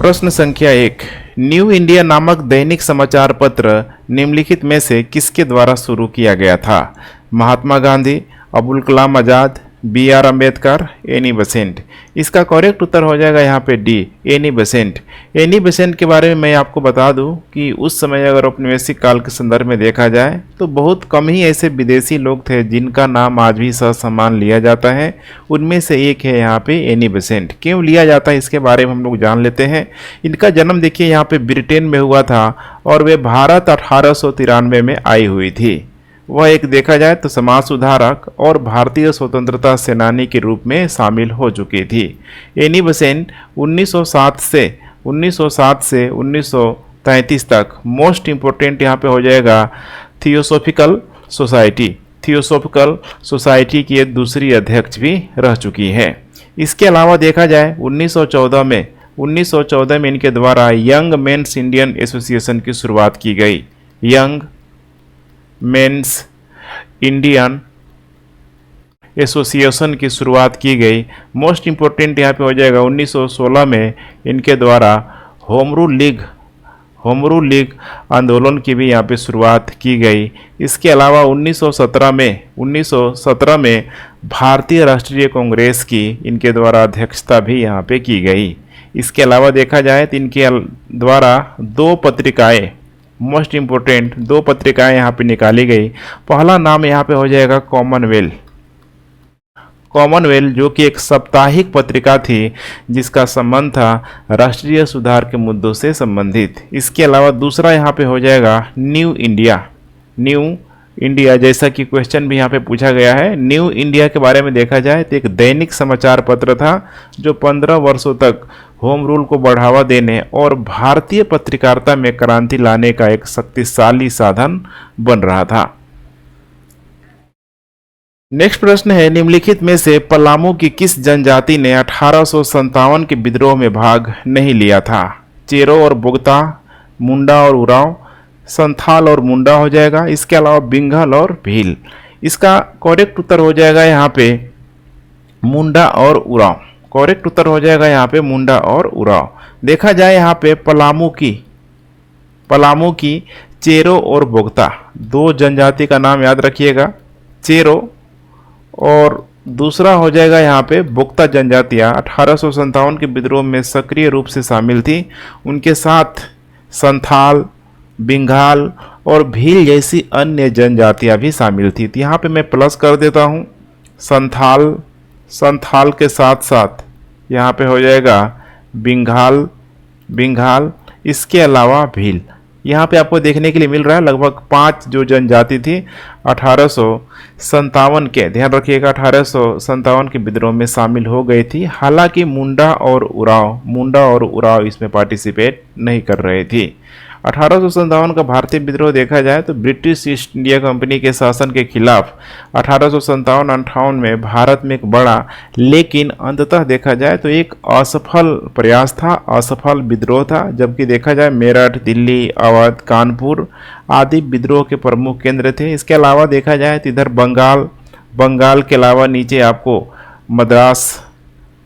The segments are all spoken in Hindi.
प्रश्न संख्या 1। न्यू इंडिया नामक दैनिक समाचार पत्र निम्नलिखित में से किसके द्वारा शुरू किया गया था? Mahatma Gandhi, Abul Kalam Azad, B.R. Ambedkar, Annie Besant. इसका करेक्ट उत्तर हो जाएगा यहाँ पे D, Annie Besant. Annie Besant के बारे में मैं आपको बता दूं कि उस समय अगर औपनिवेशिक काल के संदर्भ में देखा जाए तो बहुत कम ही ऐसे विदेशी लोग थे जिनका नाम आज भी ससम्मान लिया जाता है। उनमें से एक है यहाँ पे एनी बेसेंट। क्यों लिया जाता है इसके बारे में हम लोग जान लेते हैं। इनका जन्म देखिए यहाँ पे ब्रिटेन में हुआ था और वे भारत 1893 में आई हुई थी। वह एक देखा जाए तो समाज सुधारक और भारतीय स्वतंत्रता सेनानी के रूप में शामिल हो चुकी थी। एनी बेसेंट 1907 से 1933 तक मोस्ट इम्पोर्टेंट यहाँ पे हो जाएगा थियोसॉफिकल सोसाइटी की एक दूसरी अध्यक्ष भी रह चुकी है। इसके अलावा देखा जाए 1914 में इनके द्वारा यंग मेंस इंडियन एसोसिएशन की शुरुआत की गई। यंग मेंस इंडियन एसोसिएशन की शुरुआत की गई। मोस्ट इम्पोर्टेंट यहाँ पे हो जाएगा 1916 में इनके द्वारा होम रूल लीग आंदोलन की भी यहाँ पे शुरुआत की गई। इसके अलावा 1917 में भारतीय राष्ट्रीय कांग्रेस की इनके द्वारा अध्यक्षता भी यहाँ पे की गई। इसके अलावा देखा जाए तो इनके द्वारा दो पत्रिकाएं, मोस्ट इम्पोर्टेंट दो पत्रिकाएं यहाँ पे निकाली गई। पहला नाम यहाँ पे हो जाएगा कॉमनवेल्थ, जो कि एक साप्ताहिक पत्रिका थी जिसका संबंध था राष्ट्रीय सुधार के मुद्दों से संबंधित। इसके अलावा दूसरा यहाँ पे हो जाएगा न्यू इंडिया, जैसा कि क्वेश्चन भी यहाँ पे पूछा गया है। न्यू इंडिया के बारे में देखा जाए तो एक दैनिक समाचार पत्र था जो 15 वर्षों तक होम रूल को बढ़ावा देने और भारतीय पत्रकारिता में क्रांति लाने का एक शक्तिशाली साधन बन रहा था। नेक्स्ट प्रश्न है, निम्नलिखित में से पलामू की किस जनजाति ने 1857 के विद्रोह में भाग नहीं लिया था? चेरो और बोगता, मुंडा और उरांव, संथाल और मुंडा हो जाएगा। इसके अलावा बिंघल और भील। इसका करेक्ट उत्तर हो जाएगा यहाँ पे मुंडा और उरांव। करेक्ट उत्तर हो जाएगा यहाँ पे मुंडा और उरांव। देखा जाए यहाँ पे पलामू की चेरो और बोगता दो जनजाति का नाम याद रखिएगा, चेरो और दूसरा हो जाएगा यहाँ पे बोगता जनजातियाँ 1857 के विद्रोह में सक्रिय रूप से शामिल थी। उनके साथ संथाल, बिंघाल और भील जैसी अन्य जनजातियां भी शामिल थी। तो यहाँ पे मैं प्लस कर देता हूँ संथाल के साथ साथ यहाँ पे हो जाएगा बिंघाल। इसके अलावा भील। यहाँ पे आपको देखने के लिए मिल रहा है लगभग 5 जो जनजाति थी 1857 के, ध्यान रखिएगा 1857 के विद्रोह में शामिल हो गई थी। हालांकि मुंडा और उरांव इसमें पार्टिसिपेट नहीं कर रहे थे। 1857 का भारतीय विद्रोह देखा जाए तो ब्रिटिश ईस्ट इंडिया कंपनी के शासन के खिलाफ 1857-58 में भारत में एक बड़ा लेकिन अंततः देखा जाए तो एक असफल प्रयास था, असफल विद्रोह था। जबकि देखा जाए मेरठ, दिल्ली, अवध, कानपुर आदि विद्रोह के प्रमुख केंद्र थे। इसके अलावा देखा जाए तो इधर बंगाल के अलावा नीचे आपको मद्रास,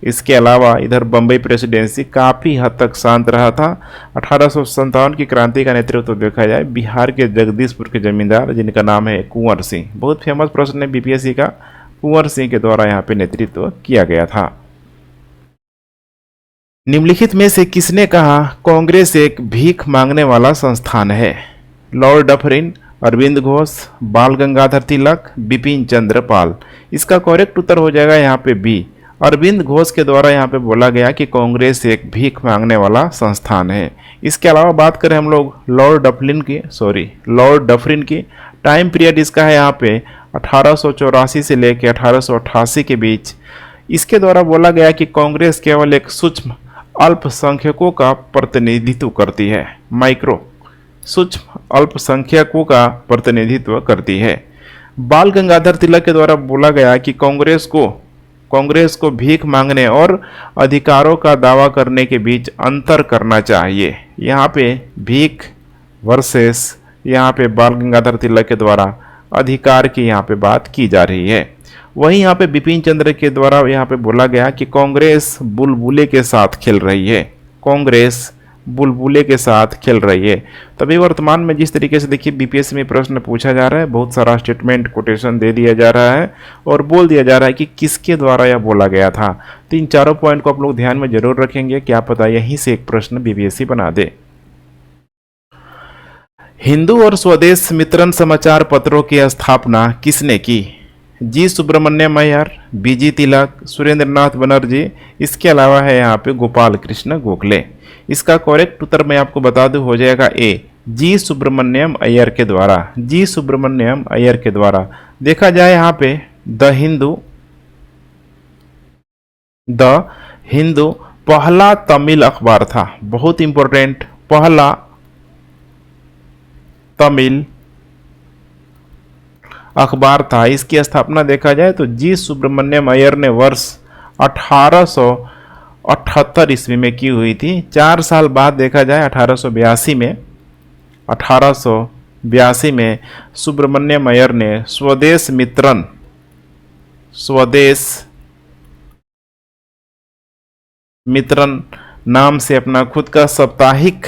इसके अलावा इधर बम्बई प्रेसिडेंसी काफ़ी हद तक शांत रहा था। 1857 की क्रांति का नेतृत्व देखा जाए बिहार के जगदीशपुर के जमींदार जिनका नाम है कुंवर सिंह। बहुत फेमस प्रश्न है बीपीएससी का, कुंवर सिंह के द्वारा यहाँ पे नेतृत्व किया गया था। निम्नलिखित में से किसने कहा कांग्रेस एक भीख मांगने वाला संस्थान है? लॉर्ड डफरिन, अरविंद घोष, बाल गंगाधर तिलक, बिपिन चंद्र पाल। इसका करेक्ट उत्तर हो जाएगा यहाँ पे बी, अरविंद घोष के द्वारा यहाँ पे बोला गया कि कांग्रेस एक भीख मांगने वाला संस्थान है। इसके अलावा बात करें हम लोग लॉर्ड डफरिन की, टाइम पीरियड इसका है यहाँ पे 1884 से लेकर 1888 के बीच। इसके द्वारा बोला गया कि कांग्रेस केवल एक सूक्ष्म अल्पसंख्यकों का प्रतिनिधित्व करती है, सूक्ष्म अल्पसंख्यकों का प्रतिनिधित्व करती है। बाल गंगाधर तिलक के द्वारा बोला गया कि कांग्रेस को भीख मांगने और अधिकारों का दावा करने के बीच अंतर करना चाहिए। यहाँ पे भीख वर्सेस यहाँ पे बाल गंगाधर तिलक के द्वारा अधिकार की यहाँ पे बात की जा रही है। वहीं यहाँ पे बिपिन चंद्र के द्वारा यहाँ पे बोला गया कि कांग्रेस बुलबुले के साथ खेल रही है। कांग्रेस बुलबुले के साथ खेल रही है। तभी वर्तमान में जिस तरीके से देखिए बीपीएससी में प्रश्न पूछा जा रहा है, बहुत सारा स्टेटमेंट कोटेशन दे दिया जा रहा है और बोल दिया जा रहा है कि किसके द्वारा यह बोला गया था। तो इन चारों पॉइंट को आप लोग ध्यान में जरूर रखेंगे, क्या पता यहीं से एक प्रश्न बीपीएससी बना दे। हिंदू और स्वदेश मित्रण समाचार पत्रों की स्थापना किसने की? जी सुब्रमण्यम अय्यर, बीजी तिलक, सुरेंद्रनाथ बनर्जी, इसके अलावा है यहाँ पे गोपाल कृष्ण गोखले। इसका करेक्ट उत्तर मैं आपको बता दूं हो जाएगा ए, जी सुब्रमण्यम अय्यर के द्वारा। जी सुब्रमण्यम अय्यर के द्वारा। देखा जाए यहाँ पे द हिंदू पहला तमिल अखबार था, बहुत इंपॉर्टेंट, पहला तमिल अखबार था। इसकी स्थापना देखा जाए तो जी सुब्रमण्यम अय्यर ने वर्ष 1878 ईस्वी में की हुई थी। 4 साल बाद देखा जाए 1882 में सुब्रमण्यम अय्यर ने स्वदेश मित्रन नाम से अपना खुद का साप्ताहिक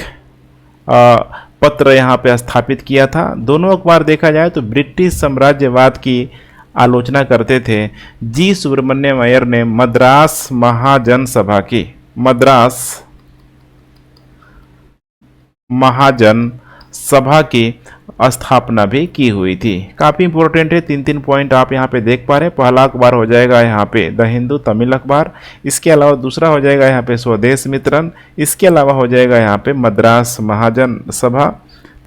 पत्र यहाँ पे स्थापित किया था। दोनों अखबार देखा जाए तो ब्रिटिश साम्राज्यवाद की आलोचना करते थे। जी सुब्रमण्यम अय्यर ने मद्रास महाजन सभा की स्थापना भी की हुई थी। काफ़ी इंपॉर्टेंट है, 3 पॉइंट आप यहाँ पे देख पा रहे हैं। पहला अखबार हो जाएगा यहाँ पे द हिंदू तमिल अखबार, इसके अलावा दूसरा हो जाएगा यहाँ पे स्वदेश मित्रन, इसके अलावा हो जाएगा यहाँ पे मद्रास महाजन सभा।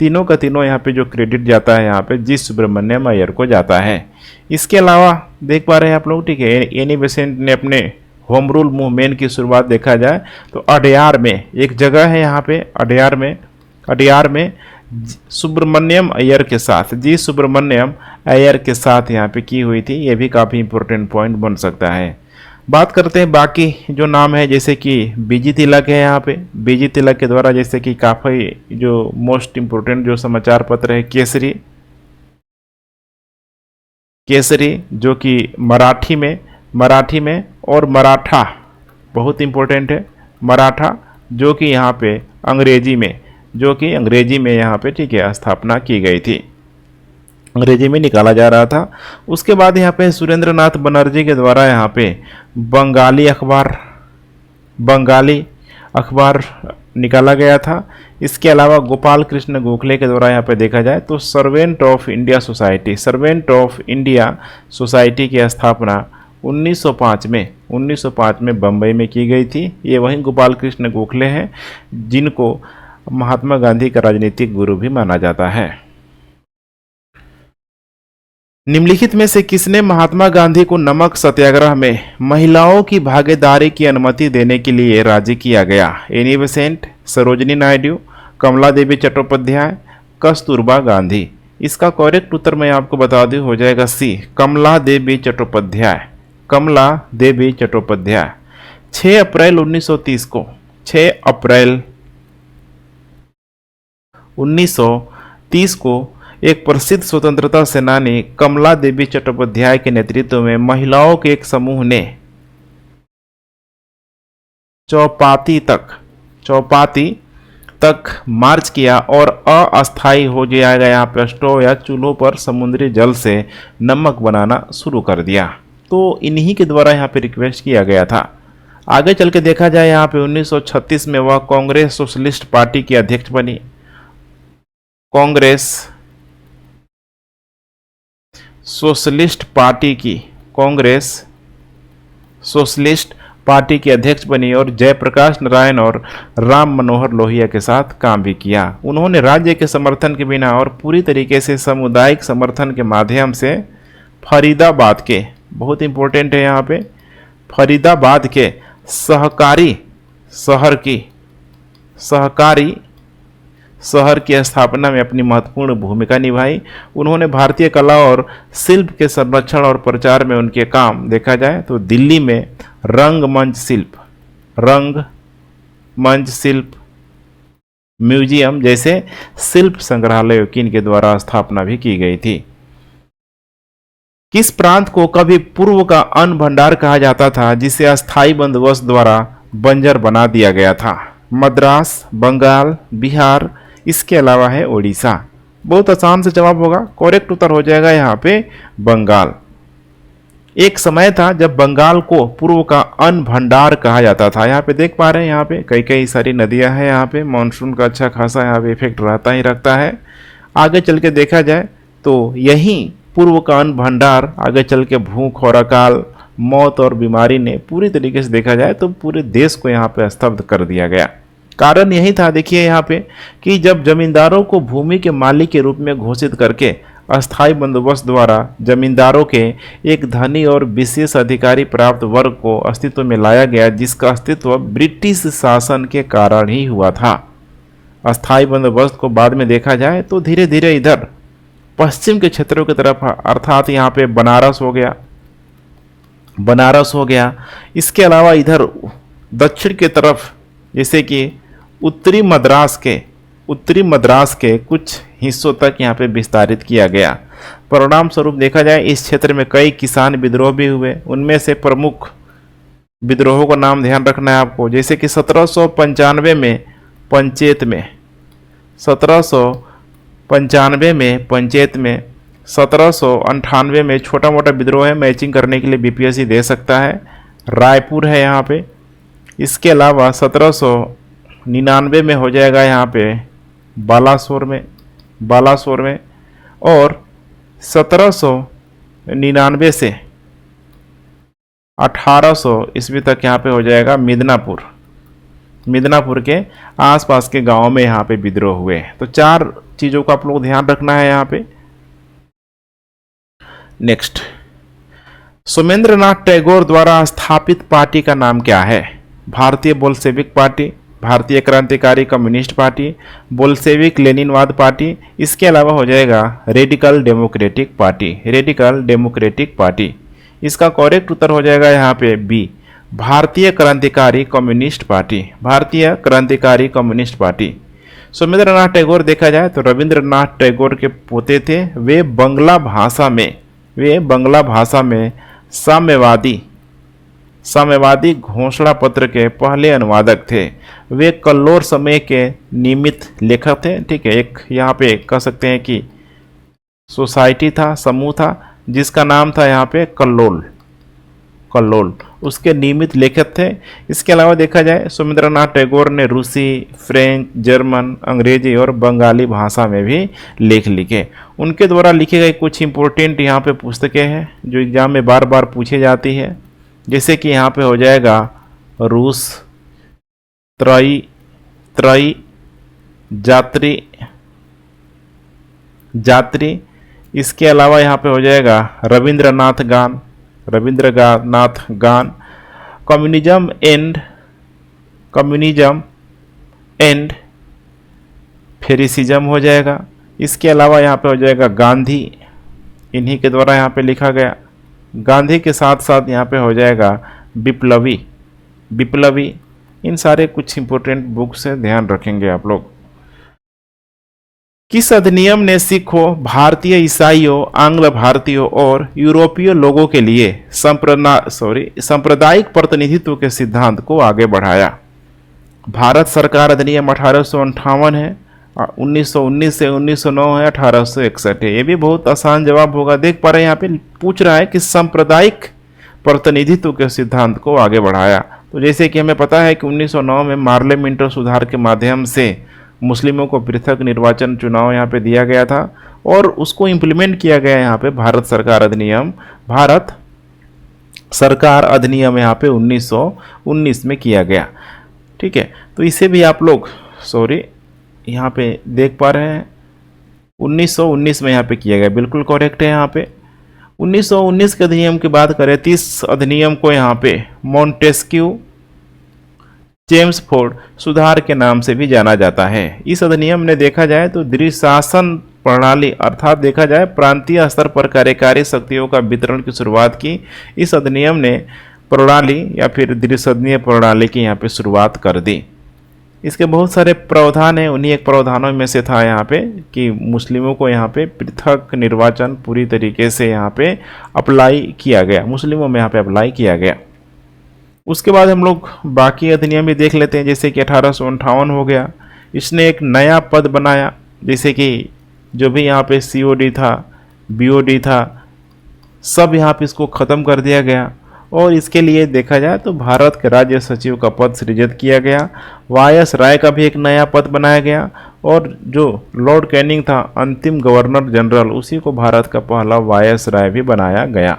तीनों का तीनों यहाँ पे जो क्रेडिट जाता है यहाँ पे जी सुब्रमण्यम अय्यर को जाता है। इसके अलावा देख पा रहे हैं आप लोग, ठीक है, एनी बेसेंट ने अपने होम रूल मूवमेंट की शुरुआत देखा जाए तो अडयार में एक जगह है यहाँ पे, अडयार में सुब्रमण्यम अय्यर के साथ, जी सुब्रमण्यम अय्यर के साथ यहाँ पे की हुई थी। ये भी काफ़ी इंपॉर्टेंट पॉइंट बन सकता है। बात करते हैं बाकी जो नाम है, जैसे कि बीजी तिलक है यहाँ पे। बीजी तिलक के द्वारा जैसे कि काफ़ी जो मोस्ट इम्पोर्टेंट जो समाचार पत्र है केसरी जो कि मराठी में और मराठा, बहुत इंपॉर्टेंट है, मराठा जो कि यहाँ पे अंग्रेजी में यहाँ पे, ठीक है, स्थापना की गई थी, अंग्रेजी में निकाला जा रहा था। उसके बाद यहाँ पे सुरेंद्रनाथ बनर्जी के द्वारा यहाँ पे बंगाली अखबार निकाला गया था। इसके अलावा गोपाल कृष्ण गोखले के द्वारा यहाँ पे देखा जाए तो सर्वेंट ऑफ इंडिया सोसाइटी की स्थापना 1905 में बम्बई में की गई थी। ये वही गोपाल कृष्ण गोखले हैं जिनको महात्मा गांधी का राजनीतिक गुरु भी माना जाता है। निम्नलिखित में से किसने महात्मा गांधी को नमक सत्याग्रह में महिलाओं की भागीदारी की अनुमति देने के लिए राजी किया गया? एनी बेसेंट, सरोजिनी नायडू, कमला देवी चट्टोपाध्याय, कस्तूरबा गांधी। इसका करेक्ट उत्तर मैं आपको बता दूं हो जाएगा सी, कमला देवी चट्टोपाध्याय। 6 अप्रैल 1930 को एक प्रसिद्ध स्वतंत्रता सेनानी कमला देवी चट्टोपाध्याय के नेतृत्व में महिलाओं के एक समूह ने चौपाती तक मार्च किया और अस्थायी हो जाएगा यहाँ पे स्टोव या चूल्हों पर समुद्री जल से नमक बनाना शुरू कर दिया। तो इन्हीं के द्वारा यहाँ पे रिक्वेस्ट किया गया था। आगे चल के देखा जाए यहाँ पे 1936 में वह कांग्रेस सोशलिस्ट पार्टी की अध्यक्ष बनी। कांग्रेस सोशलिस्ट पार्टी की अध्यक्ष बनी और जयप्रकाश नारायण और राम मनोहर लोहिया के साथ काम भी किया। उन्होंने राज्य के समर्थन के बिना और पूरी तरीके से सामुदायिक समर्थन के माध्यम से फरीदाबाद के, बहुत इंपॉर्टेंट है यहाँ पे, फरीदाबाद के सहकारी शहर की स्थापना में अपनी महत्वपूर्ण भूमिका निभाई। उन्होंने भारतीय कला और शिल्प के संरक्षण और प्रचार में उनके काम देखा जाए तो दिल्ली में रंगमंच शिल्प म्यूजियम जैसे शिल्प संग्रहालयों की इनके द्वारा स्थापना भी की गई थी। किस प्रांत को कभी पूर्व का अन्न भंडार कहा जाता था जिसे अस्थायी बंदोबस्त द्वारा बंजर बना दिया गया था? मद्रास, बंगाल, बिहार, इसके अलावा है उड़ीसा। बहुत आसान से जवाब होगा, करेक्ट उत्तर हो जाएगा यहाँ पे बंगाल। एक समय था जब बंगाल को पूर्व का अन्न भंडार कहा जाता था। यहाँ पे देख पा रहे हैं, यहाँ पे कई कई सारी नदियां हैं, यहाँ पे मानसून का अच्छा खासा यहाँ पे इफेक्ट रहता ही रखता है। आगे चल के देखा जाए तो यही पूर्व का अन्न भंडार आगे चल के भूख और अकाल, मौत और बीमारी ने पूरी तरीके से देखा जाए तो पूरे देश को यहाँ पे स्तब्ध कर दिया गया। कारण यही था, देखिए यहाँ पे, कि जब जमींदारों को भूमि के मालिक के रूप में घोषित करके अस्थायी बंदोबस्त द्वारा जमींदारों के एक धनी और विशेष अधिकारी प्राप्त वर्ग को अस्तित्व में लाया गया, जिसका अस्तित्व ब्रिटिश शासन के कारण ही हुआ था। अस्थायी बंदोबस्त को बाद में देखा जाए तो धीरे धीरे इधर पश्चिम के क्षेत्रों की तरफ, अर्थात यहाँ पे बनारस हो गया, इसके अलावा इधर दक्षिण की तरफ जैसे कि उत्तरी मद्रास के कुछ हिस्सों तक यहाँ पे विस्तारित किया गया। परिणाम स्वरूप देखा जाए इस क्षेत्र में कई किसान विद्रोह भी हुए। उनमें से प्रमुख विद्रोहों का नाम ध्यान रखना है आपको, जैसे कि 1795 में पंचायत में, 1798 में छोटा मोटा विद्रोह है, मैचिंग करने के लिए बीपीएससी दे सकता है। रायपुर है यहाँ पे। इसके अलावा 1799 में हो जाएगा यहाँ पे बालासोर में, और 1799 से 1800 ईस्वी तक यहाँ पे हो जाएगा मिदनापुर के आसपास के गांवों में यहाँ पे विद्रोह हुए। तो 4 चीजों का आप लोग ध्यान रखना है यहाँ पे। नेक्स्ट, सोमेंद्रनाथ टैगोर द्वारा स्थापित पार्टी का नाम क्या है? भारतीय बोल्शेविक पार्टी, भारतीय क्रांतिकारी कम्युनिस्ट पार्टी, बोल्शेविक लेनिनवाद पार्टी, इसके अलावा हो जाएगा रेडिकल डेमोक्रेटिक पार्टी। इसका करेक्ट उत्तर हो जाएगा यहाँ पे बी, भारतीय क्रांतिकारी कम्युनिस्ट पार्टी। सोमेंद्रनाथ टैगोर देखा जाए तो रविंद्रनाथ टैगोर के पोते थे। वे बंगला भाषा में साम्यवादी घोषणा पत्र के पहले अनुवादक थे। वे कल्लोर समय के नियमित लेखक थे। ठीक है, एक यहाँ पे कह सकते हैं कि सोसाइटी था, समूह था, जिसका नाम था यहाँ पे कल्लोल, उसके नियमित लेखक थे। इसके अलावा देखा जाए सोमेंद्रनाथ टैगोर ने रूसी, फ्रेंच, जर्मन, अंग्रेजी और बंगाली भाषा में भी लेख लिखे। उनके द्वारा लिखे गए कुछ इंपॉर्टेंट यहाँ पे पुस्तकें हैं जो एग्जाम में बार बार पूछी जाती है, जैसे कि यहाँ पे हो जाएगा रूस त्रयी जात्री। इसके अलावा यहाँ पे हो जाएगा रविंद्रनाथ गान, कम्युनिज्म एंड फेरिसिज्म हो जाएगा। इसके अलावा यहाँ पे हो जाएगा गांधी, इन्हीं के द्वारा यहाँ पे लिखा गया। गांधी के साथ साथ यहाँ पे हो जाएगा विप्लवी। इन सारे कुछ इंपॉर्टेंट बुक्स से ध्यान रखेंगे आप लोग। किस अधिनियम ने सिखों, भारतीय ईसाइयों, आंग्ल भारतीयों और यूरोपीय लोगों के लिए सांप्रदायिक प्रतिनिधित्व के सिद्धांत को आगे बढ़ाया? भारत सरकार अधिनियम 1858 है, 1919 से 1909 है, 1861 है। ये भी बहुत आसान जवाब होगा। देख पा रहे हैं यहाँ पे पूछ रहा है कि सांप्रदायिक प्रतिनिधित्व के सिद्धांत को आगे बढ़ाया। तो जैसे कि हमें पता है कि 1909 में पार्लियामेंट्री सुधार के माध्यम से मुस्लिमों को पृथक निर्वाचन चुनाव यहाँ पे दिया गया था और उसको इम्प्लीमेंट किया गया यहाँ पे भारत सरकार अधिनियम यहाँ पे 1919 में किया गया। ठीक है, तो इसे भी आप लोग यहाँ पे देख पा रहे हैं 1919 में यहाँ पे किया गया, बिल्कुल करेक्ट है। यहाँ पे 1919 के अधिनियम की बात करें तो इस अधिनियम को यहाँ पे मॉन्टेस्क्यू चेम्सफोर्ड सुधार के नाम से भी जाना जाता है। इस अधिनियम ने देखा जाए तो द्विशासन प्रणाली, अर्थात देखा जाए प्रांतीय स्तर पर कार्यकारी शक्तियों का वितरण की शुरुआत की। इस अधिनियम ने प्रणाली या फिर द्विसदनीय प्रणाली की यहाँ पे शुरुआत कर दी। इसके बहुत सारे प्रावधान हैं, उन्हीं एक प्रावधानों में से था यहाँ पे कि मुस्लिमों को यहाँ पे पृथक निर्वाचन पूरी तरीके से यहाँ पे अप्लाई किया गया, मुस्लिमों में यहाँ पे अप्लाई किया गया। उसके बाद हम लोग बाकी अधिनियम भी देख लेते हैं, जैसे कि 1858 हो गया। इसने एक नया पद बनाया, जैसे कि जो भी यहाँ पे सीओडी था, बीओडी था, सब यहाँ पे इसको ख़त्म कर दिया गया। और इसके लिए देखा जाए तो भारत के राज्य सचिव का पद सृजित किया गया। वायस राय का भी एक नया पद बनाया गया, और जो लॉर्ड कैनिंग था अंतिम गवर्नर जनरल, उसी को भारत का पहला वायस राय भी बनाया गया।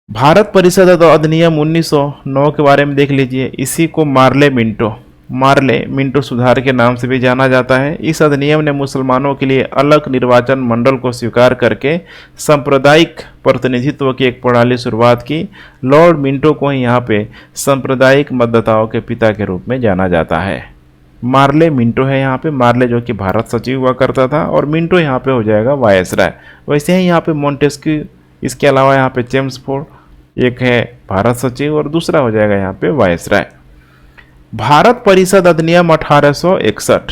भारत परिषद अधिनियम 1909 के बारे में देख लीजिए। इसी को मार्ले मिंटो सुधार के नाम से भी जाना जाता है। इस अधिनियम ने मुसलमानों के लिए अलग निर्वाचन मंडल को स्वीकार करके सांप्रदायिक प्रतिनिधित्व की एक प्रणाली शुरुआत की। लॉर्ड मिंटो को ही यहाँ पे सांप्रदायिक मतदाताओं के पिता के रूप में जाना जाता है। मार्ले मिंटो है यहाँ पे, मार्ले जो कि भारत सचिव हुआ करता था, और मिंटो यहाँ पे हो जाएगा वायसराय। वैसे ही यहाँ पे मोंटेस्क्यू, इसके अलावा यहाँ पे चेम्सफोर्ड, एक है भारत सचिव और दूसरा हो जाएगा यहाँ पे वायसराय। भारत परिषद अधिनियम 1861,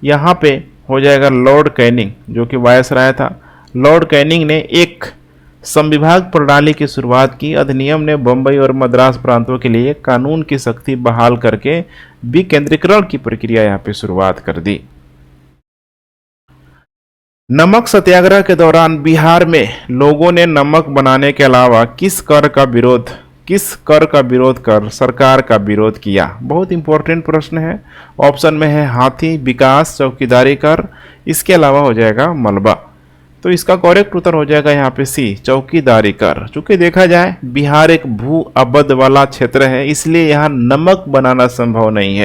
यहाँ पे हो जाएगा लॉर्ड कैनिंग जो कि वायसराय था। लॉर्ड कैनिंग ने एक संविभाग प्रणाली की शुरुआत की। अधिनियम ने बम्बई और मद्रास प्रांतों के लिए कानून की सख्ती बहाल करके विकेंद्रीकरण की प्रक्रिया यहाँ पे शुरुआत कर दी। नमक सत्याग्रह के दौरान बिहार में लोगों ने नमक बनाने के अलावा किस कर का विरोध कर सरकार का विरोध किया? बहुत इंपॉर्टेंट प्रश्न है। ऑप्शन में है हाथी, विकास, चौकीदारी कर, इसके अलावा हो जाएगा मलबा। तो इसका करेक्ट उत्तर हो जाएगा यहाँ पे सी, चौकीदारी कर। चूंकि देखा जाए बिहार एक भू अवध वाला क्षेत्र है, इसलिए यहाँ नमक बनाना संभव नहीं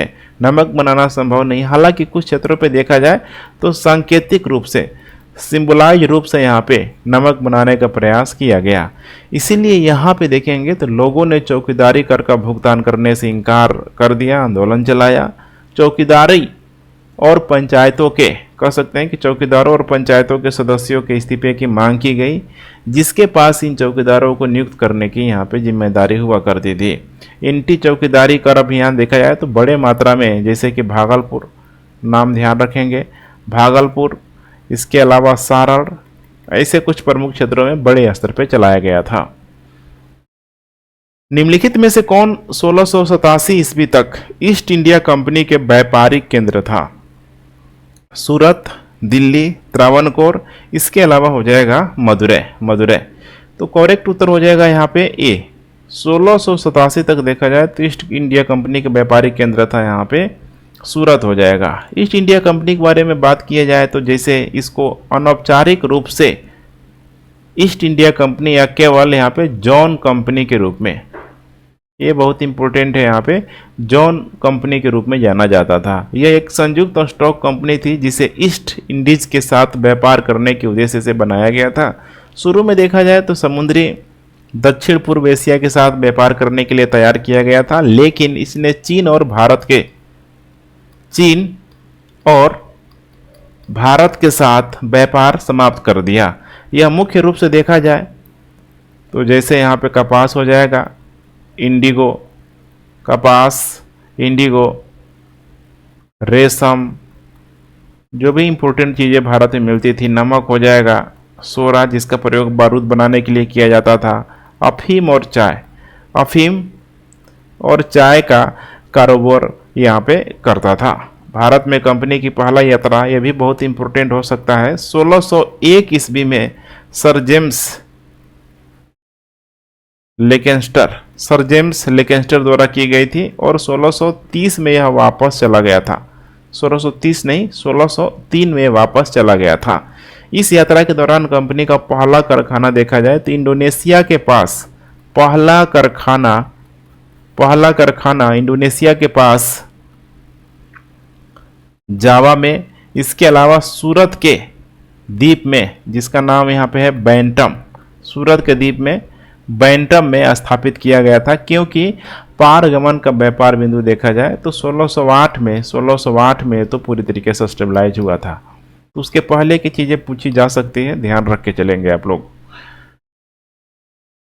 है। हालांकि कुछ क्षेत्रों पे देखा जाए तो सांकेतिक रूप से, सिंबलाइज रूप से यहाँ पे नमक बनाने का प्रयास किया गया। इसीलिए यहाँ पे देखेंगे तो लोगों ने चौकीदारी कर का भुगतान करने से इनकार कर दिया, आंदोलन चलाया। चौकीदारी और पंचायतों के, कह सकते हैं कि चौकीदारों और पंचायतों के सदस्यों के इस्तीफे की मांग की गई, जिसके पास इन चौकीदारों को नियुक्त करने की यहाँ पे जिम्मेदारी हुआ करती थी। एंटी चौकीदारी कर अभियान देखा जाए तो बड़े मात्रा में, जैसे कि भागलपुर, नाम ध्यान रखेंगे, भागलपुर, इसके अलावा सारण, ऐसे कुछ प्रमुख क्षेत्रों में बड़े स्तर पर चलाया गया था। निम्नलिखित में से कौन 1687 ईस्वी तक ईस्ट इंडिया कंपनी के व्यापारिक केंद्र था? सूरत, दिल्ली, त्रावणकोर, इसके अलावा हो जाएगा मदुरै। तो करेक्ट उत्तर हो जाएगा यहाँ पे ए। 1687 तक देखा जाए तो ईस्ट इंडिया कंपनी के व्यापारिक केंद्र था यहाँ पे सूरत हो जाएगा। ईस्ट इंडिया कंपनी के बारे में बात किया जाए तो जैसे इसको अनौपचारिक रूप से ईस्ट इंडिया कंपनी या केवल यहाँ पे जॉन कंपनी के रूप में, ये बहुत इंपॉर्टेंट है, यहाँ पे जॉन कंपनी के रूप में जाना जाता था। यह एक संयुक्त स्टॉक कंपनी थी जिसे ईस्ट इंडीज के साथ व्यापार करने के उद्देश्य से बनाया गया था। शुरू में देखा जाए तो समुद्री दक्षिण पूर्व एशिया के साथ व्यापार करने के लिए तैयार किया गया था, लेकिन इसने चीन और भारत के साथ व्यापार समाप्त कर दिया। यह मुख्य रूप से देखा जाए तो जैसे यहाँ पे कपास हो जाएगा, इंडिगो, रेशम, जो भी इंपॉर्टेंट चीज़ें भारत में मिलती थी। नमक हो जाएगा, सोरा जिसका प्रयोग बारूद बनाने के लिए किया जाता था, अफीम और चाय का कारोबार यहाँ पे करता था। भारत में कंपनी की पहला यात्रा, यह भी बहुत इंपॉर्टेंट हो सकता है, 1601 ईस्वी में सर जेम्स लेकेंस्टर द्वारा की गई थी और 1630 में यह वापस चला गया था। 1603 में वापस चला गया था। इस यात्रा के दौरान कंपनी का पहला कारखाना देखा जाए तो इंडोनेशिया के पास पहला कारखाना इंडोनेशिया के पास जावा में, इसके अलावा सूरत के द्वीप में, जिसका नाम यहाँ पे है बैंटम, सूरत के द्वीप में बैंटम में स्थापित किया गया था। क्योंकि पारगमन का व्यापार बिंदु देखा जाए तो 1608 में तो पूरी तरीके से स्टेबलाइज हुआ था। तो उसके पहले की चीजें पूछी जा सकती है, ध्यान रख के चलेंगे आप लोग।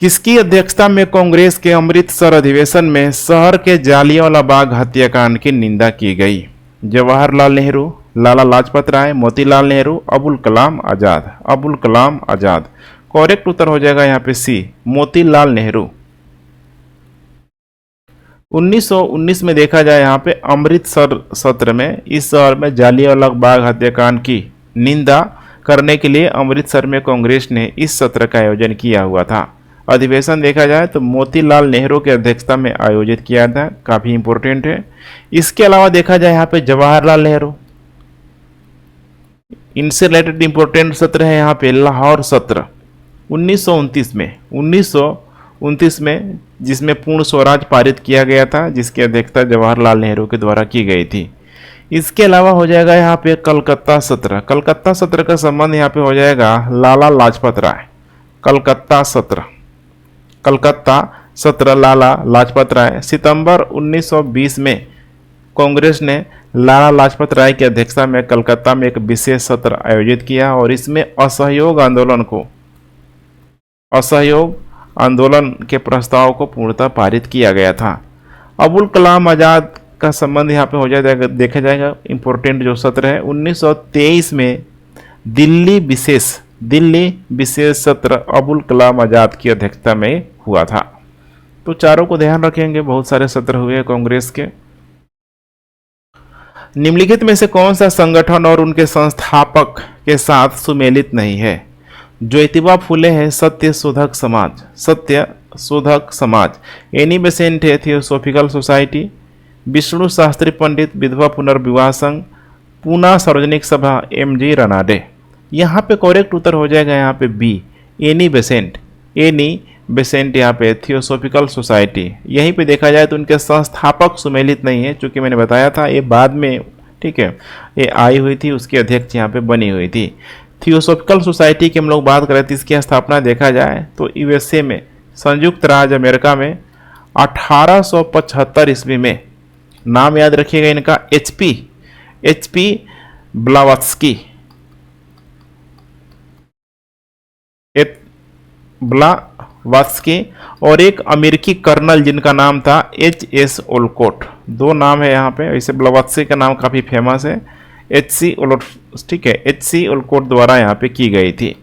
किसकी अध्यक्षता में कांग्रेस के अमृतसर अधिवेशन में शहर के जालियांवाला बाग हत्याकांड की निंदा की गई? जवाहरलाल नेहरू, लाला लाजपत राय, मोतीलाल नेहरू, अबुल कलाम आजाद। करेक्ट उत्तर हो जाएगा यहाँ पे सी, मोतीलाल नेहरू। 1919 में देखा जाए यहाँ पे अमृतसर सत्र में, इस शहर में जालियांवाला बाग हत्याकांड की निंदा करने के लिए अमृतसर में कांग्रेस ने इस सत्र का आयोजन किया हुआ था। अधिवेशन देखा जाए तो मोतीलाल नेहरू की अध्यक्षता में आयोजित किया था, काफ़ी इंपॉर्टेंट है। इसके अलावा देखा जाए यहाँ पे जवाहरलाल नेहरू, इनसे रिलेटेड इंपॉर्टेंट सत्र है यहाँ पे लाहौर सत्र 1929 में जिसमें पूर्ण स्वराज पारित किया गया था, जिसकी अध्यक्षता जवाहरलाल नेहरू के द्वारा की गई थी। इसके अलावा हो जाएगा यहाँ पे कलकत्ता सत्र। कलकत्ता सत्र का संबंध यहाँ पे हो जाएगा लाला लाजपत राय। कलकत्ता सत्र लाला लाजपत राय। सितंबर 1920 में कांग्रेस ने लाला लाजपत राय की अध्यक्षता में कलकत्ता में एक विशेष सत्र आयोजित किया और इसमें असहयोग आंदोलन के प्रस्ताव को पूर्णतः पारित किया गया था। अबुल कलाम आज़ाद का संबंध यहाँ पे हो जाएगा, देखा जाएगा इंपॉर्टेंट जो सत्र है 1923 में दिल्ली विशेष सत्र अबुल कलाम आज़ाद की अध्यक्षता में हुआ था। तो चारों को ध्यान रखेंगे, बहुत सारे सत्र हुए कांग्रेस के। निम्नलिखित में से कौन सा संगठन और उनके संस्थापक के साथ सुमेलित नहीं है? ज्योतिबा फुले है सत्य शोधक समाज, एनी बेसेंट है थियोसॉफिकल सोसाइटी, विष्णु शास्त्री पंडित विधवा पुनर्विवाह संघ, पूना सार्वजनिक सभा एमजी रनाडे। यहाँ पे करेक्ट उत्तर हो जाएगा यहाँ पे बी, एनी बेसेंट यहाँ पे थियोसॉफिकल सोसाइटी। यहीं पे देखा जाए तो उनके संस्थापक सुमेलित नहीं है, चूंकि मैंने बताया था ये बाद में, ठीक है, ये आई हुई थी, उसकी अध्यक्ष यहाँ पे बनी हुई थी। थियोसॉफिकल सोसाइटी की हम लोग बात करें तो इसकी स्थापना देखा जाए तो यूएसए में, संयुक्त राज्य अमेरिका में 1875 ईस्वी में, नाम याद रखिएगा इनका एचपी ब्लावात्स्की और एक अमेरिकी कर्नल जिनका नाम था एच.एस. ओलकोट। दो नाम है यहाँ पे, ऐसे ब्लावात्स्की का नाम काफ़ी फेमस है, एच.सी. ओलकोट द्वारा यहाँ पे की गई थी।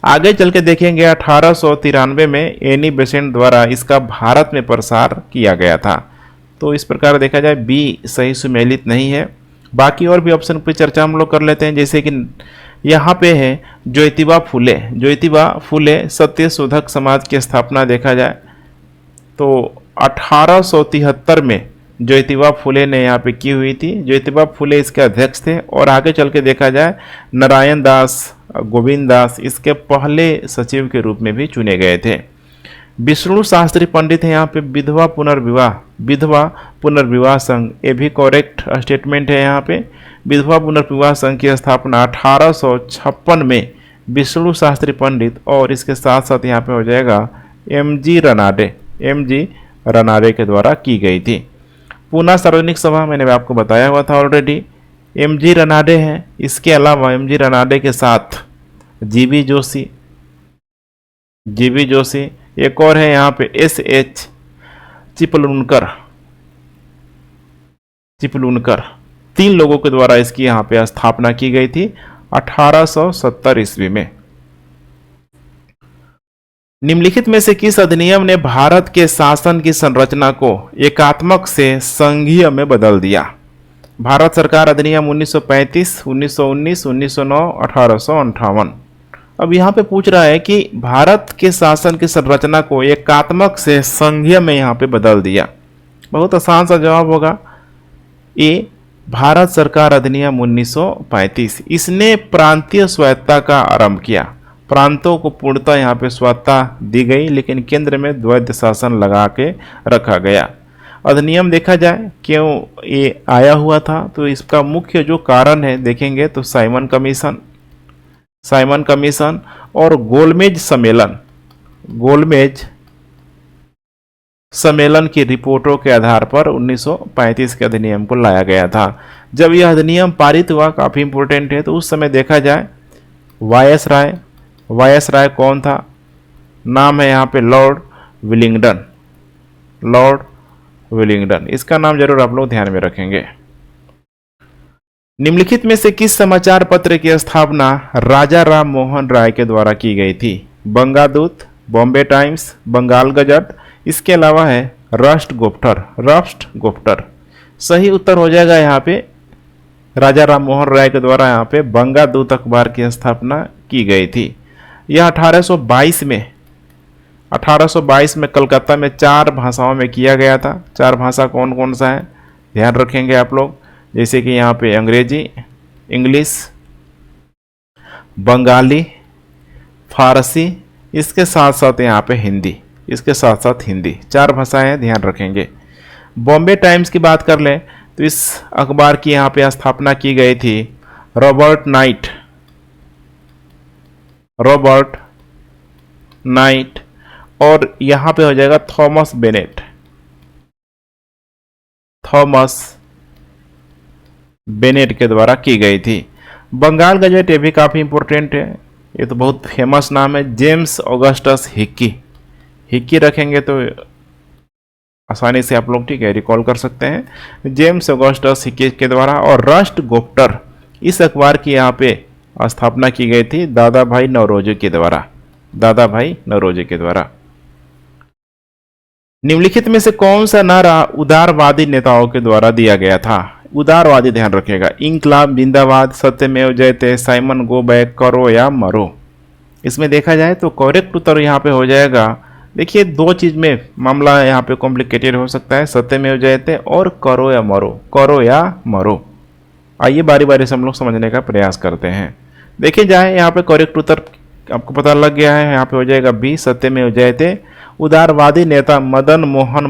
आगे चल के देखेंगे 1893 में एनी बेसेंट द्वारा इसका भारत में प्रसार किया गया था। तो इस प्रकार देखा जाए बी सही सुमेलित नहीं है। बाकी और भी ऑप्शन पर चर्चा हम लोग कर लेते हैं, जैसे कि यहाँ पे है ज्योतिबा फुले सत्य शोधक समाज की स्थापना देखा जाए तो 1873 में ज्योतिबा फुले ने यहाँ पे की हुई थी। ज्योतिबा फुले इसके अध्यक्ष थे और आगे चल के देखा जाए नारायण दास गोविंद दास इसके पहले सचिव के रूप में भी चुने गए थे। विष्णु शास्त्री पंडित है यहाँ पे विधवा पुनर्विवाह संघ, ये भी करेक्ट स्टेटमेंट है। यहाँ पे विधवा पुनर्विवाह संघ की स्थापना 1856 में विष्णु शास्त्री पंडित और इसके साथ साथ यहाँ पे हो जाएगा एमजी रनाडे के द्वारा की गई थी। पूना सार्वजनिक सभा मैंने आपको बताया हुआ था ऑलरेडी, एमजी रनाडे हैं। इसके अलावा एमजी रनाडे के साथ जीबी जोशी, एक और है यहाँ पे एसएच चिपलुनकर, 3 लोगों के द्वारा इसकी यहाँ पे स्थापना की गई थी 1870 ईस्वी में। निम्नलिखित में से किस अधिनियम ने भारत के शासन की संरचना को एकात्मक से संघीय में बदल दिया? भारत सरकार अधिनियम 1935, 1919, 1909, 1858। अब यहाँ पे पूछ रहा है कि भारत के शासन की संरचना को एकात्मक से संघीय में यहाँ पे बदल दिया। बहुत आसान सा जवाब होगा ए, भारत सरकार अधिनियम 1935। इसने प्रांतीय स्वायत्ता का आरंभ किया, प्रांतों को पूर्णतः यहाँ पे स्वायत्ता दी गई, लेकिन केंद्र में द्वैध शासन लगा के रखा गया। अधिनियम देखा जाए क्यों ये आया हुआ था, तो इसका मुख्य जो कारण है देखेंगे तो साइमन कमीशन और गोलमेज सम्मेलन की रिपोर्टों के आधार पर 1935 के अधिनियम को लाया गया था। जब यह अधिनियम पारित हुआ, काफ़ी इंपॉर्टेंट है, तो उस समय देखा जाए वायसराय कौन था? नाम है यहाँ पे लॉर्ड विलिंगडन। इसका नाम जरूर आप लोग ध्यान में रखेंगे। निम्नलिखित में से किस समाचार पत्र की स्थापना राजा राम मोहन राय के द्वारा की गई थी? बंगादूत, बॉम्बे टाइम्स, बंगाल गजट, इसके अलावा है राष्ट्रगुप्टर। सही उत्तर हो जाएगा यहाँ पे राजा राम मोहन राय के द्वारा यहाँ पे बंगादूत अखबार की स्थापना की गई थी। यह 1822 में कलकत्ता में 4 भाषाओं में किया गया था। 4 भाषा कौन कौन सा है ध्यान रखेंगे आप लोग, जैसे कि यहाँ पे अंग्रेजी, इंग्लिश, बंगाली, फारसी, इसके साथ साथ यहाँ पे हिंदी, 4 भाषाएं ध्यान रखेंगे। बॉम्बे टाइम्स की बात कर लें तो इस अखबार की यहाँ पे स्थापना की गई थी रॉबर्ट नाइट और यहाँ पे हो जाएगा थॉमस बेनेट के द्वारा की गई थी। बंगाल गजट ये भी काफ़ी इंपॉर्टेंट है, ये तो बहुत फेमस नाम है, जेम्स ऑगस्टस हिक्की रखेंगे तो आसानी से आप लोग ठीक है रिकॉल कर सकते हैं, जेम्स ऑगस्टस हिक्की के द्वारा। और राष्ट्रगुप्टर इस अखबार की यहाँ पे स्थापना की गई थी दादा भाई नौरोजी के द्वारा। निम्नलिखित में से कौन सा नारा उदारवादी नेताओं के द्वारा दिया गया था? उदारवादी ध्यान रखिएगा, इंकलाब जिंदाबाद, सत्यमेव जयते, साइमन गो बैक, करो या मरो। इसमें देखा जाए तो करेक्ट उत्तर यहाँ पे हो जाएगा, देखिए 2 चीज में मामला यहाँ पे कॉम्प्लिकेटेड हो सकता है, सत्यमेव जयते और करो या मरो। आइए बारी बारी से हम लोग समझने का प्रयास करते हैं। देखिए जाए यहाँ पे करेक्ट उत्तर आपको पता लग गया है, यहाँ पे हो जाएगा बी, सत्यमेव जयते। उदारवादी नेता मदन मोहन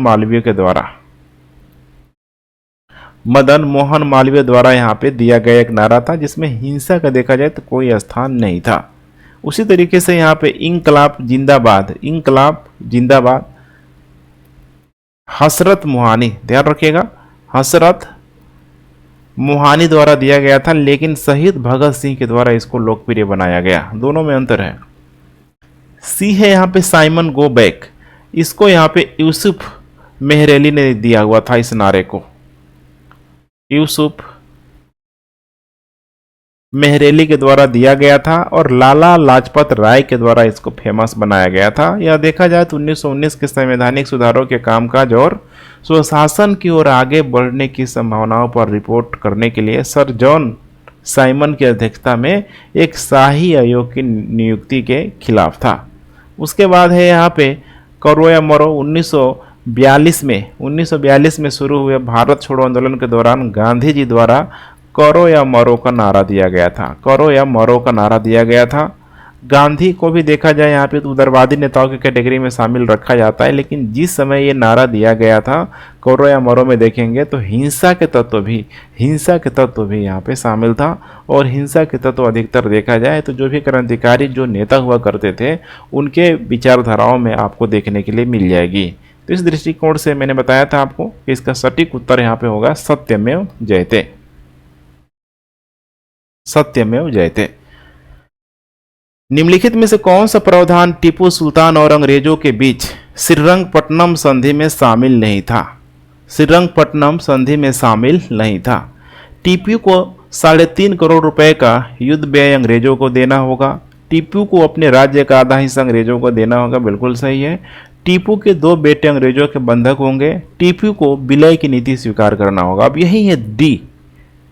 मालवीय द्वारा यहाँ पे दिया गया एक नारा था जिसमें हिंसा का देखा जाए तो कोई स्थान नहीं था। उसी तरीके से यहाँ पे इंकलाब जिंदाबाद, हसरत मोहानी ध्यान रखिएगा, हसरत मोहानी द्वारा दिया गया था, लेकिन शहीद भगत सिंह के द्वारा इसको लोकप्रिय बनाया गया। दोनों में अंतर है। सी है यहाँ पे साइमन गो बैक, इसको यहाँ पे यूसुफ मेहरेली ने दिया हुआ था। इस नारे को यूसुफ मेहरेली के द्वारा दिया गया था और लाला लाजपत राय के द्वारा इसको फेमस बनाया गया था। यह देखा जाए तो 1919 के संवैधानिक सुधारों के कामकाज और स्वशासन की ओर आगे बढ़ने की संभावनाओं पर रिपोर्ट करने के लिए सर जॉन साइमन की अध्यक्षता में एक शाही आयोग की नियुक्ति के खिलाफ था। उसके बाद है यहाँ पे करो या मरो। 1942 में शुरू हुए भारत छोड़ो आंदोलन के दौरान गांधी जी द्वारा करो या मरो का नारा दिया गया था। गांधी को भी देखा जाए यहाँ पे तो उदारवादी नेताओं की कैटेगरी में शामिल रखा जाता है, लेकिन जिस समय ये नारा दिया गया था करो या मरो में देखेंगे तो हिंसा के तत्व भी यहाँ पे शामिल था। और हिंसा के तत्व अधिकतर देखा जाए तो जो भी क्रांतिकारी जो नेता हुआ करते थे उनके विचारधाराओं में आपको देखने के लिए मिल जाएगी। तो इस दृष्टिकोण से मैंने बताया था आपको कि इसका सटीक उत्तर यहाँ पे होगा सत्यमेव जयते। निम्नलिखित में से कौन सा प्रावधान टीपू सुल्तान और अंग्रेजों के बीच श्रीरंगपट्टनम संधि में शामिल नहीं था? टीपू को 3.5 करोड़ रुपए का युद्ध व्यय अंग्रेजों को देना होगा। टीपू को अपने राज्य का आधा हिस्सा अंग्रेजों को देना होगा, बिल्कुल सही है। टीपू के 2 बेटे अंग्रेजों के बंधक होंगे। टीपू को विलय की नीति स्वीकार करना होगा। अब यही है डी,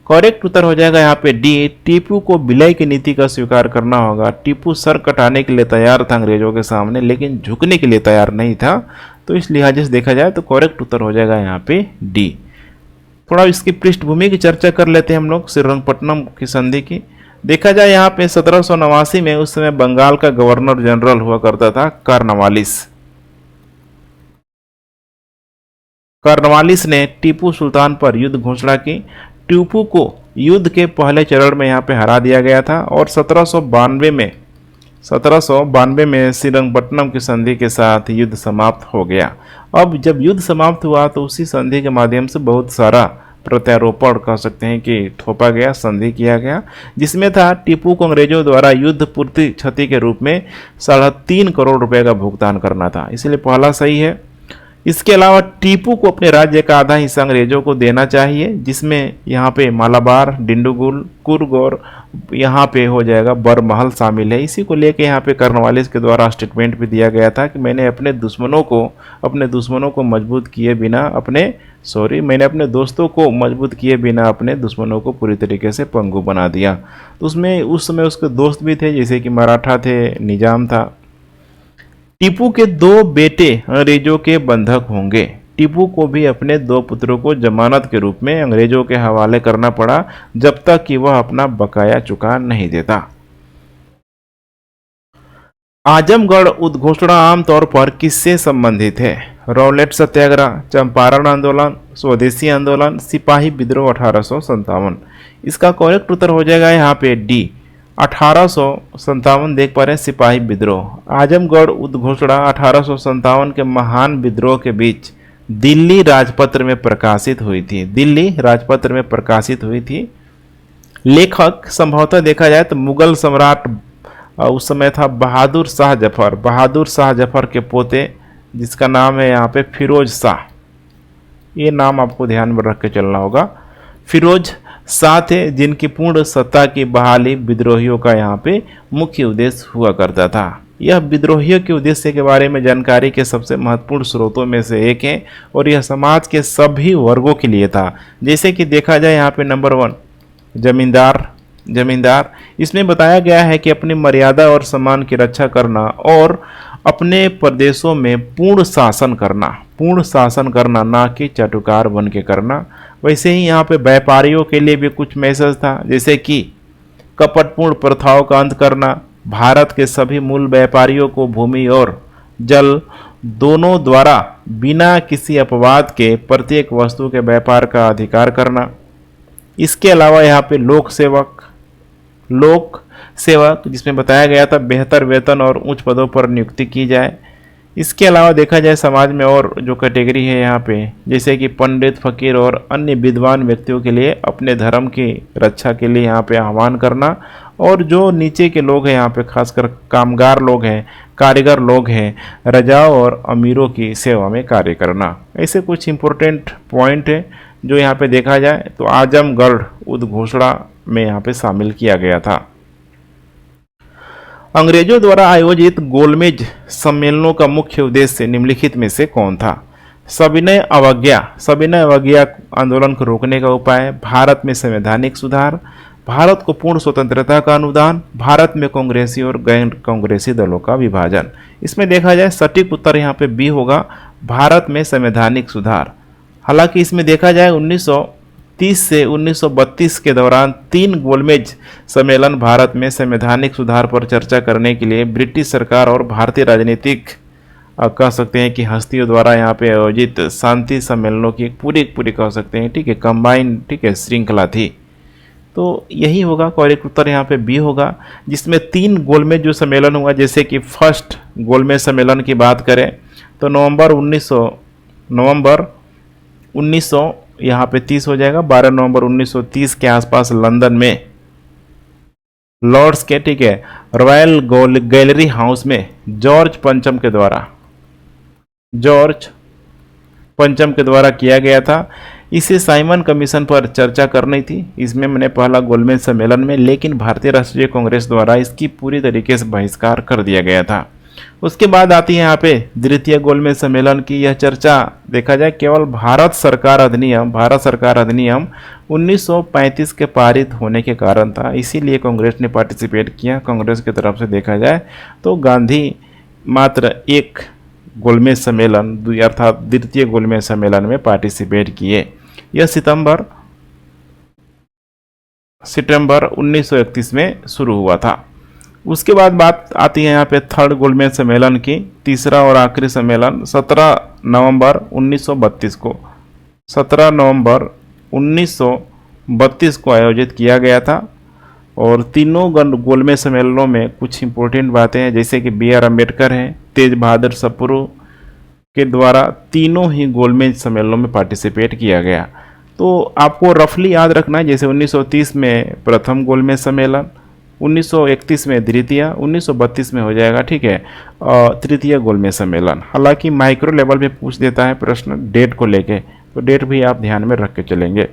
करेक्ट उत्तर हो जाएगा यहाँ पे डी, टीपू को विलय की नीति का स्वीकार करना होगा। टीपू सर कटाने के लिए तैयार था अंग्रेजों के सामने, लेकिन झुकने के लिए तैयार नहीं था। तो इस लिहाज से देखा जाए तो करेक्ट उत्तर हो जाएगा यहाँ पे डी। थोड़ा इसकी पृष्ठभूमि की चर्चा कर लेते हैं हम लोग श्रीरंगपट्टनम की संधि की। देखा जाए यहाँ पे 1789 में उस समय बंगाल का गवर्नर जनरल हुआ करता था कार्नवालिस ने टीपू सुल्तान पर युद्ध घोषणा की। टीपू को युद्ध के पहले चरण में यहाँ पे हरा दिया गया था और 1792 में श्रीरंगपट्टनम की संधि के साथ युद्ध समाप्त हो गया। अब जब युद्ध समाप्त हुआ तो उसी संधि के माध्यम से बहुत सारा प्रत्यारोपण कह सकते हैं कि थोपा गया, संधि किया गया, जिसमें था टीपू को अंग्रेजों द्वारा युद्ध पूर्ति क्षति के रूप में 3.5 करोड़ रुपए का भुगतान करना था। इसलिए पहला सही है। इसके अलावा टीपू को अपने राज्य का आधा हिस्सा अंग्रेजों को देना चाहिए, जिसमें यहाँ पे मालाबार, डिंडुगुल, कुर्ग और यहाँ पे हो जाएगा बरमहल शामिल है। इसी को लेके यहाँ पे कॉर्नवालिस के द्वारा स्टेटमेंट भी दिया गया था कि मैंने अपने दुश्मनों को मजबूत किए बिना मैंने अपने दोस्तों को मजबूत किए बिना अपने दुश्मनों को पूरी तरीके से पंगु बना दिया। तो उसमें उस समय उसके दोस्त भी थे, जैसे कि मराठा थे, निजाम था। टीपू के 2 बेटे अंग्रेजों के बंधक होंगे। टीपू को भी अपने 2 पुत्रों को जमानत के रूप में अंग्रेजों के हवाले करना पड़ा, जब तक कि वह अपना बकाया चुका नहीं देता। आजमगढ़ उद्घोषणा आमतौर पर किससे संबंधित है? रॉलेट सत्याग्रह, चंपारण आंदोलन, स्वदेशी आंदोलन, सिपाही विद्रोह 1857। इसका करेक्ट उत्तर हो जाएगा यहाँ पे डी, 1857 देख पा रहे हैं, सिपाही विद्रोह। आजमगढ़ उद्घोषणा 1857 के महान विद्रोह के बीच दिल्ली राजपत्र में प्रकाशित हुई थी। लेखक संभवतः देखा जाए तो मुगल सम्राट उस समय था बहादुर शाह जफर के पोते, जिसका नाम है यहाँ पे फिरोज शाह। ये नाम आपको ध्यान में रख के चलना होगा। फिरोज शाह थे, जिनकी पूर्ण सत्ता की बहाली विद्रोहियों का यहाँ पे मुख्य उद्देश्य हुआ करता था। यह विद्रोहियों के उद्देश्य के बारे में जानकारी के सबसे महत्वपूर्ण स्रोतों में से एक है और यह समाज के सभी वर्गों के लिए था। जैसे कि देखा जाए यहाँ पे नंबर 1 जमींदार। इसमें बताया गया है कि अपनी मर्यादा और सम्मान की रक्षा करना और अपने प्रदेशों में पूर्ण शासन करना, ना कि चाटुकार बन के करना। वैसे ही यहाँ पे व्यापारियों के लिए भी कुछ मैसेज था, जैसे कि कपटपूर्ण प्रथाओं का अंत करना, भारत के सभी मूल व्यापारियों को भूमि और जल दोनों द्वारा बिना किसी अपवाद के प्रत्येक वस्तु के व्यापार का अधिकार करना। इसके अलावा यहाँ पे लोक सेवक जिसमें बताया गया था बेहतर वेतन और उच्च पदों पर नियुक्ति की जाए। इसके अलावा देखा जाए समाज में और जो कैटेगरी है यहाँ पे, जैसे कि पंडित, फकीर और अन्य विद्वान व्यक्तियों के लिए अपने धर्म की रक्षा के लिए यहाँ पे आह्वान करना, और जो नीचे के लोग हैं यहाँ पे खासकर कामगार लोग हैं, कारीगर लोग हैं, रजाओं और अमीरों की सेवा में कार्य करना। ऐसे कुछ इम्पोर्टेंट पॉइंट है जो यहाँ पे देखा जाए तो आजमगढ़ उद्घोषणा में यहाँ पे शामिल किया गया था। अंग्रेजों द्वारा आयोजित गोलमेज सम्मेलनों का मुख्य उद्देश्य निम्नलिखित में से कौन था? सविनय अवज्ञा आंदोलन को रोकने का उपाय, भारत में संवैधानिक सुधार, भारत को पूर्ण स्वतंत्रता का अनुदान, भारत में कांग्रेसी और गैर कांग्रेसी दलों का विभाजन। इसमें देखा जाए सटीक उत्तर यहाँ पे बी होगा, भारत में संवैधानिक सुधार। हालांकि इसमें देखा जाए 1930 से 1932 के दौरान 3 गोलमेज सम्मेलन भारत में संवैधानिक सुधार पर चर्चा करने के लिए ब्रिटिश सरकार और भारतीय राजनीतिक कह सकते हैं कि हस्तियों द्वारा यहाँ पे आयोजित शांति सम्मेलनों की एक पूरी कह सकते हैं, ठीक है, कंबाइन, ठीक है, श्रृंखला थी। तो यही होगा, करेक्ट उत्तर यहाँ पे बी होगा, जिसमें 3 गोलमेज जो सम्मेलन हुआ। जैसे कि फर्स्ट गोलमेज सम्मेलन की बात करें तो नवंबर 1900 यहाँ पे 30 हो जाएगा, 12 नवंबर 1930 के आसपास लंदन में लॉर्ड्स के, ठीक है, रॉयल गैलरी हाउस में जॉर्ज पंचम के द्वारा किया गया था। इसे साइमन कमीशन पर चर्चा करनी थी, इसमें मैंने पहला गोलमेज सम्मेलन में, लेकिन भारतीय राष्ट्रीय कांग्रेस द्वारा इसकी पूरी तरीके से बहिष्कार कर दिया गया था। उसके बाद आती है यहाँ पे द्वितीय गोलमेज सम्मेलन की। यह चर्चा देखा जाए केवल भारत सरकार अधिनियम 1935 के पारित होने के कारण था, इसीलिए कांग्रेस ने पार्टिसिपेट किया। कांग्रेस की तरफ से देखा जाए तो गांधी मात्र एक गोलमेज सम्मेलन अर्थात द्वितीय गोलमेज सम्मेलन में पार्टिसिपेट किए। यह सितंबर 1931 में शुरू हुआ था। उसके बाद बात आती है यहाँ पे थर्ड गोलमेज सम्मेलन की। तीसरा और आखिरी सम्मेलन 17 नवंबर 1932 को आयोजित किया गया था। और तीनों गोलमेज सम्मेलनों में कुछ इंपॉर्टेंट बातें हैं, जैसे कि बी आर अम्बेडकर हैं, तेज बहादुर सप्रू के द्वारा तीनों ही गोलमेज सम्मेलनों में पार्टिसिपेट किया गया। तो आपको रफली याद रखना है, जैसे 1930 में प्रथम गोलमेज सम्मेलन, 1931 में द्वितीय, 1932 में हो जाएगा, ठीक है, तृतीय गोलमेज सम्मेलन। हालांकि माइक्रो लेवल पे पूछ देता है प्रश्न डेट को लेके, तो डेट भी आप ध्यान में रख के चलेंगे।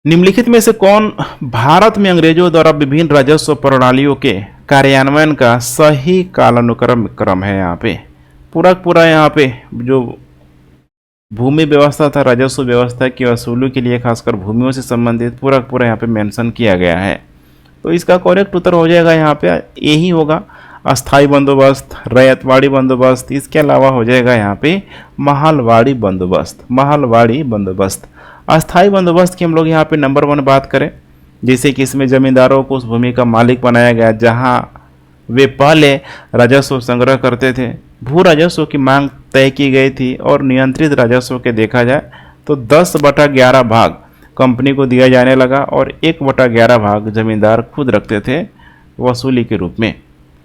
निम्नलिखित में से कौन भारत में अंग्रेजों द्वारा विभिन्न राजस्व प्रणालियों के कार्यान्वयन का सही कालानुक्रम क्रम है? यहाँ पे पूरा यहाँ पे जो भूमि व्यवस्था था, राजस्व व्यवस्था की वसूली के लिए खासकर भूमियों से संबंधित पूरा यहाँ पे मेंशन किया गया है। तो इसका करेक्ट उत्तर हो जाएगा यहाँ पे यही होगा, अस्थाई बंदोबस्त, रैयतवाड़ी बंदोबस्त। इसके अलावा हो जाएगा यहाँ पे महलवाड़ी बंदोबस्त, महलवाड़ी बंदोबस्त। अस्थाई बंदोबस्त की हम लोग यहाँ पे नंबर 1 बात करें, जैसे कि इसमें जमींदारों को उस भूमि का मालिक बनाया गया जहाँ वे पहले राजस्व संग्रह करते थे। भू राजस्व की मांग तय की गई थी और नियंत्रित राजस्व के देखा जाए तो 10/11 भाग कंपनी को दिया जाने लगा और 1/11 भाग जमींदार खुद रखते थे वसूली के रूप में,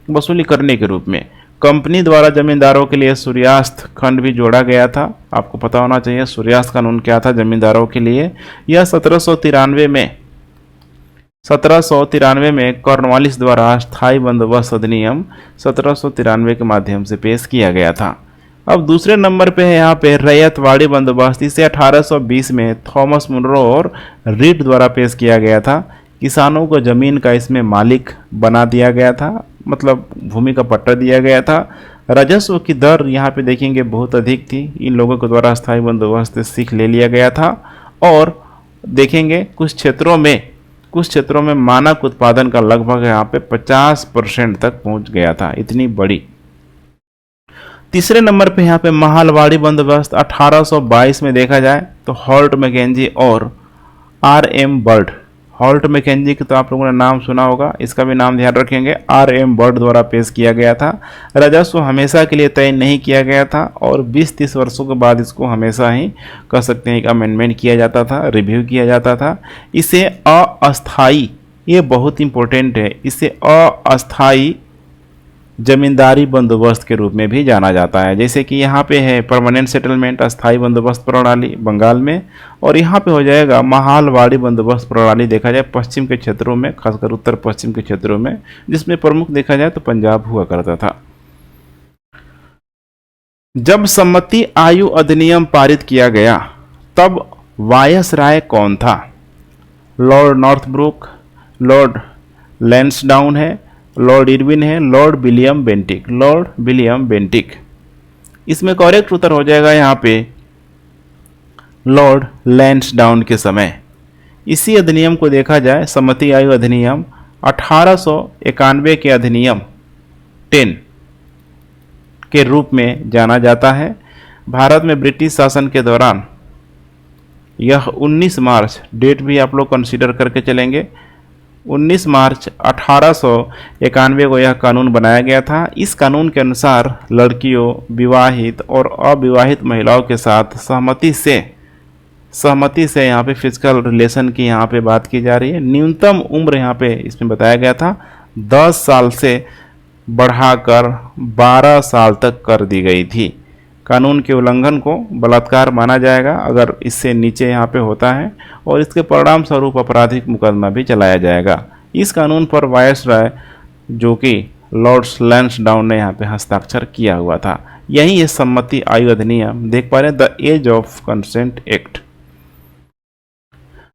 वसूली करने के रूप में। कंपनी द्वारा जमींदारों के लिए सूर्यास्त खंड भी जोड़ा गया था। आपको पता होना चाहिए सूर्यास्त कानून क्या था जमींदारों के लिए। यह 1793 में कॉर्नवालिस द्वारा स्थायी बंदोबस्त अधिनियम 1793 के माध्यम से पेश किया गया था। अब दूसरे नंबर पे है यहाँ पे रैयतवाड़ी बंदोबस्त। इसे 1820 में थॉमस मुनरो और रीड द्वारा पेश किया गया था। किसानों को जमीन का इसमें मालिक बना दिया गया था, मतलब भूमि का पट्टा दिया गया था। राजस्व की दर यहाँ पे देखेंगे बहुत अधिक थी। इन लोगों के द्वारा स्थायी बंदोबस्त सीख ले लिया गया था और देखेंगे कुछ क्षेत्रों में मानक उत्पादन का लगभग यहाँ पे 50% तक पहुंच गया था, इतनी बड़ी। तीसरे नंबर पे यहाँ पे महलवाड़ी बंदोबस्त 1822 में देखा जाए तो हॉल्ट मैकेंजी और R.M. बर्ड। हॉल्ट मैकेंजी की तो आप लोगों ने नाम सुना होगा, इसका भी नाम ध्यान रखेंगे। R.M. बर्ड द्वारा पेश किया गया था। राजस्व हमेशा के लिए तय नहीं किया गया था और 20-30 वर्षों के बाद इसको हमेशा ही कह सकते हैं एक अमेंडमेंट किया जाता था, रिव्यू किया जाता था। इसे अस्थाई, ये बहुत इंपॉर्टेंट है, इसे अस्थाई जमींदारी बंदोबस्त के रूप में भी जाना जाता है। जैसे कि यहाँ पे है परमानेंट सेटलमेंट अस्थाई बंदोबस्त प्रणाली बंगाल में, और यहाँ पे हो जाएगा महलवाड़ी बंदोबस्त प्रणाली देखा जाए पश्चिम के क्षेत्रों में, खासकर उत्तर पश्चिम के क्षेत्रों में, जिसमें प्रमुख देखा जाए तो पंजाब हुआ करता था। जब सम्मति आयु अधिनियम पारित किया गया तब वायसराय कौन था? लॉर्ड नॉर्थब्रुक, लॉर्ड लैंसडाउन है, लॉर्ड इरविन है, Lord William Bentinck, Lord William Bentinck. इसमें करेक्ट उत्तर हो जाएगा यहाँ पे लॉर्ड लैंसडाउन के समय। इसी अधिनियम को देखा जाए सम्मति आयु अधिनियम 1891 के अधिनियम 10 के रूप में जाना जाता है। भारत में ब्रिटिश शासन के दौरान यह 19 मार्च, डेट भी आप लोग कंसीडर करके चलेंगे, 19 मार्च 1891 को यह कानून बनाया गया था। इस कानून के अनुसार लड़कियों, विवाहित और अविवाहित महिलाओं के साथ सहमति से यहाँ पे फिजिकल रिलेशन की यहाँ पे बात की जा रही है। न्यूनतम उम्र यहाँ पे इसमें बताया गया था 10 साल से बढ़ाकर 12 साल तक कर दी गई थी। कानून के उल्लंघन को बलात्कार माना जाएगा अगर इससे नीचे यहाँ पे होता है, और इसके परिणाम स्वरूप आपराधिक मुकदमा भी चलाया जाएगा। इस कानून पर वायसराय जो कि लॉर्ड लैंसडाउन ने यहाँ पे हस्ताक्षर किया हुआ था। यही ये सम्मति आयु अधिनियम देख पा रहे हैं, the age of consent act.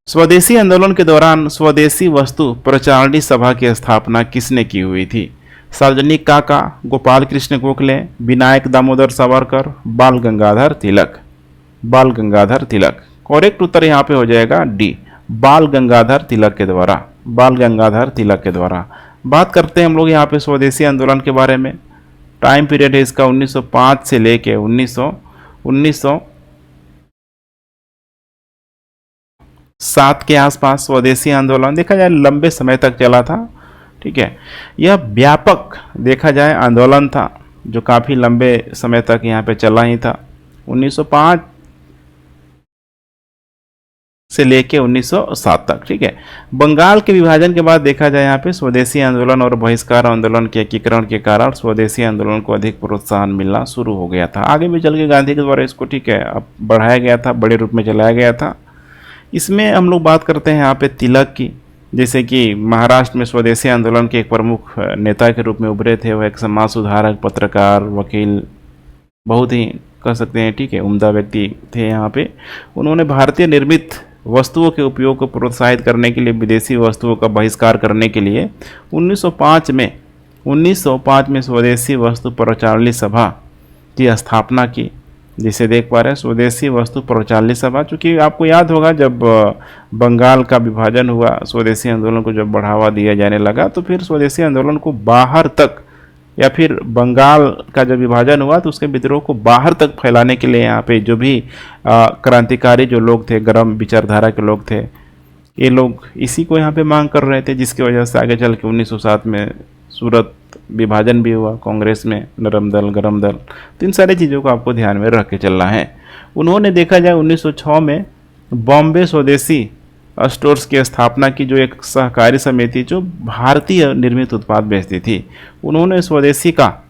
Swadeshi आंदोलन के दौरान स्वदेशी वस्तु प्रचारणी सभा की स्थापना किसने की हुई थी? सार्वजनिक काका, गोपाल कृष्ण गोखले, विनायक दामोदर सावरकर, बाल गंगाधर तिलक, बाल गंगाधर तिलक। करेक्ट उत्तर यहाँ पे हो जाएगा डी, बाल गंगाधर तिलक के द्वारा, बाल गंगाधर तिलक के द्वारा। बात करते हैं हम लोग यहाँ पे स्वदेशी आंदोलन के बारे में। टाइम पीरियड है इसका 1905 से लेके 1907 के आसपास स्वदेशी आंदोलन देखा जाए लंबे समय तक चला था। ठीक है, यह व्यापक देखा जाए आंदोलन था जो काफ़ी लंबे समय तक यहाँ पे चला ही था, 1905 से लेके 1907 तक। ठीक है, बंगाल के विभाजन के बाद देखा जाए यहाँ पे स्वदेशी आंदोलन और बहिष्कार आंदोलन के एकीकरण के कारण स्वदेशी आंदोलन को अधिक प्रोत्साहन मिलना शुरू हो गया था। आगे भी चल के गांधी के द्वारा इसको ठीक है अब बढ़ाया गया था, बड़े रूप में चलाया गया था। इसमें हम लोग बात करते हैं यहाँ पे तिलक की। जैसे कि महाराष्ट्र में स्वदेशी आंदोलन के एक प्रमुख नेता के रूप में उभरे थे। वह एक समाज सुधारक, पत्रकार, वकील, बहुत ही कह सकते हैं ठीक है उम्दा व्यक्ति थे यहाँ पे। उन्होंने भारतीय निर्मित वस्तुओं के उपयोग को प्रोत्साहित करने के लिए विदेशी वस्तुओं का बहिष्कार करने के लिए 1905 में स्वदेशी वस्तु प्रचालनी सभा की स्थापना की। जिसे देख पा रहे हैं स्वदेशी वस्तु प्रचालनी सभा, चूँकि आपको याद होगा जब बंगाल का विभाजन हुआ, स्वदेशी आंदोलन को जब बढ़ावा दिया जाने लगा तो फिर स्वदेशी आंदोलन को बाहर तक, या फिर बंगाल का जब विभाजन हुआ तो उसके विद्रोह को बाहर तक फैलाने के लिए यहाँ पे जो भी क्रांतिकारी जो लोग थे, गर्म विचारधारा के लोग थे, ये लोग इसी को यहाँ पे मांग कर रहे थे, जिसकी वजह से आगे चल के 1907 में सूरत विभाजन भी हुआ, कांग्रेस में नरम दल, गरम दल। तो इन सारी चीज़ों को आपको ध्यान में रख के चलना है। उन्होंने देखा जाए 1906 में बॉम्बे स्वदेशी स्टोर्स की स्थापना की, जो एक सहकारी समिति जो भारतीय निर्मित उत्पाद बेचती थी। उन्होंने स्वदेशी का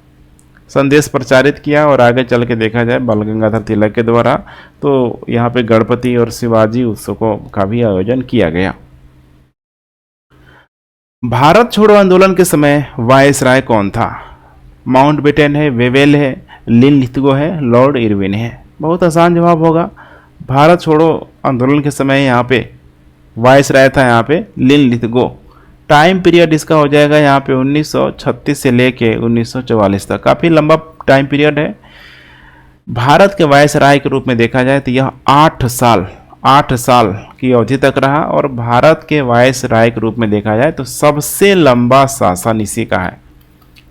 संदेश प्रचारित किया और आगे चल के देखा जाए बाल गंगाधर तिलक के द्वारा तो यहाँ पे गणपति और शिवाजी उत्सवों का भी आयोजन किया गया। भारत छोड़ो आंदोलन के समय वायसराय कौन था? माउंटबेटन है, वेवेल है, लिनलिथगो है, लॉर्ड इरविन है। बहुत आसान जवाब होगा। भारत छोड़ो आंदोलन के समय यहाँ पे वायसराय था यहाँ पे लिनलिथगो। टाइम पीरियड इसका हो जाएगा यहाँ पे 1936 से लेके 1944 तक, काफ़ी लंबा टाइम पीरियड है। भारत के वायसराय के रूप में देखा जाए तो यह 8 साल की अवधि तक रहा, और भारत के वायसराय के रूप में देखा जाए तो सबसे लंबा शासन इसी का है।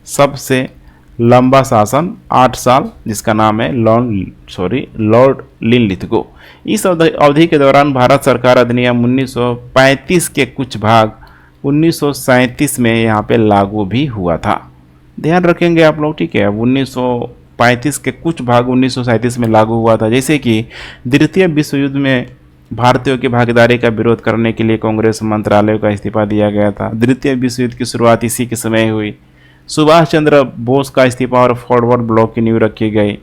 सबसे लंबा शासन 8 साल, जिसका नाम है लॉर्ड लिनलिथगो। इस अवधि के दौरान भारत सरकार अधिनियम 1935 के कुछ भाग 1937 में यहाँ पे लागू भी हुआ था। ध्यान रखेंगे आप लोग, ठीक है। अब 1935 के कुछ भाग 1937 में लागू हुआ था, जैसे कि द्वितीय विश्व युद्ध में भारतीयों की भागीदारी का विरोध करने के लिए कांग्रेस मंत्रालय का इस्तीफा दिया गया था। द्वितीय विश्व युद्ध की शुरुआत इसी के समय हुई। सुभाष चंद्र बोस का इस्तीफा और फॉरवर्ड ब्लॉक की नींव रखी गई।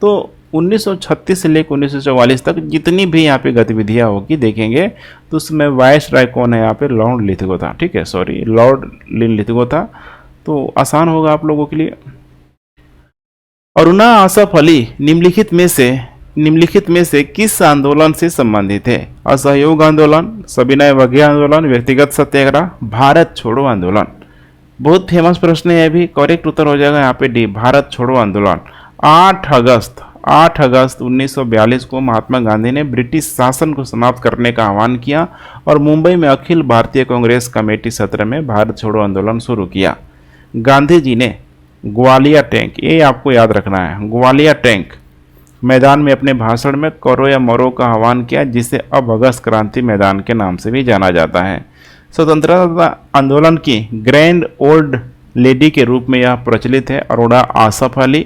तो 1936 से लेकर 1944 तक जितनी भी यहाँ पे गतिविधियाँ होगी देखेंगे तो उसमें वायसराय कौन है यहाँ पे? लॉर्ड लिथगो था, ठीक है, सॉरी लॉर्ड लिनलिथगो था। तो आसान होगा आप लोगों के लिए। अरुणा आसफ अली निम्नलिखित में से किस आंदोलन से संबंधित है? असहयोग आंदोलन, सविनय अवज्ञा आंदोलन, व्यक्तिगत सत्याग्रह, भारत छोड़ो आंदोलन। बहुत फेमस प्रश्न है अभी। करेक्ट उत्तर हो जाएगा यहाँ पे डी, भारत छोड़ो आंदोलन। 8 अगस्त 1942 को महात्मा गांधी ने ब्रिटिश शासन को समाप्त करने का आह्वान किया और मुंबई में अखिल भारतीय कांग्रेस कमेटी सत्र में भारत छोड़ो आंदोलन शुरू किया। गांधी जी ने ग्वालियर टैंक, ये आपको याद रखना है, ग्वालियर टैंक मैदान में अपने भाषण में करो या मरो का आह्वान किया, जिसे अब अगस्त क्रांति मैदान के नाम से भी जाना जाता है। स्वतंत्रता आंदोलन की ग्रैंड ओल्ड लेडी के रूप में यह प्रचलित है अरुणा आसफ अली।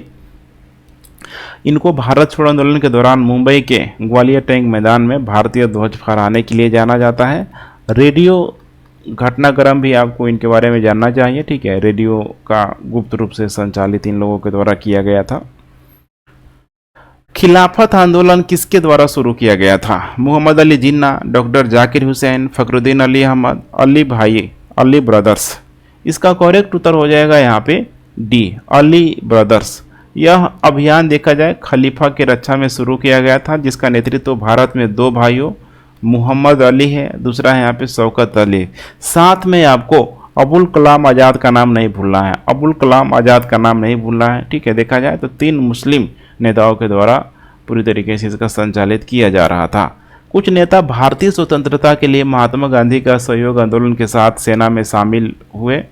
इनको भारत छोड़ो आंदोलन के दौरान मुंबई के ग्वालियर टैंक मैदान में भारतीय ध्वज फहराने के लिए जाना जाता है। रेडियो घटनाक्रम भी आपको इनके बारे में जानना चाहिए, ठीक है। रेडियो का गुप्त रूप से संचालित इन लोगों के द्वारा किया गया था। खिलाफत आंदोलन किसके द्वारा शुरू किया गया था? Mohammad Ali Jinnah, doctor Zakir Hussain, Fakhruddin Ali Ahmad, Ali brothers. इसका करेक्ट उत्तर हो जाएगा यहाँ पे डी, अली ब्रदर्स। यह अभियान देखा जाए खलीफा की रक्षा में शुरू किया गया था, जिसका नेतृत्व भारत में 2 भाइयों मोहम्मद अली है, दूसरा है यहाँ पे शौकत अली। साथ में आपको अबुल कलाम आज़ाद का नाम नहीं भूलना है, अबुल कलाम आज़ाद का नाम नहीं भूलना है, ठीक है। देखा जाए तो 3 मुस्लिम नेताओं के द्वारा पूरी तरीके से इसका संचालित किया जा रहा था। कुछ नेता भारतीय स्वतंत्रता के लिए महात्मा गांधी का सहयोग आंदोलन के साथ सेना में शामिल हुए,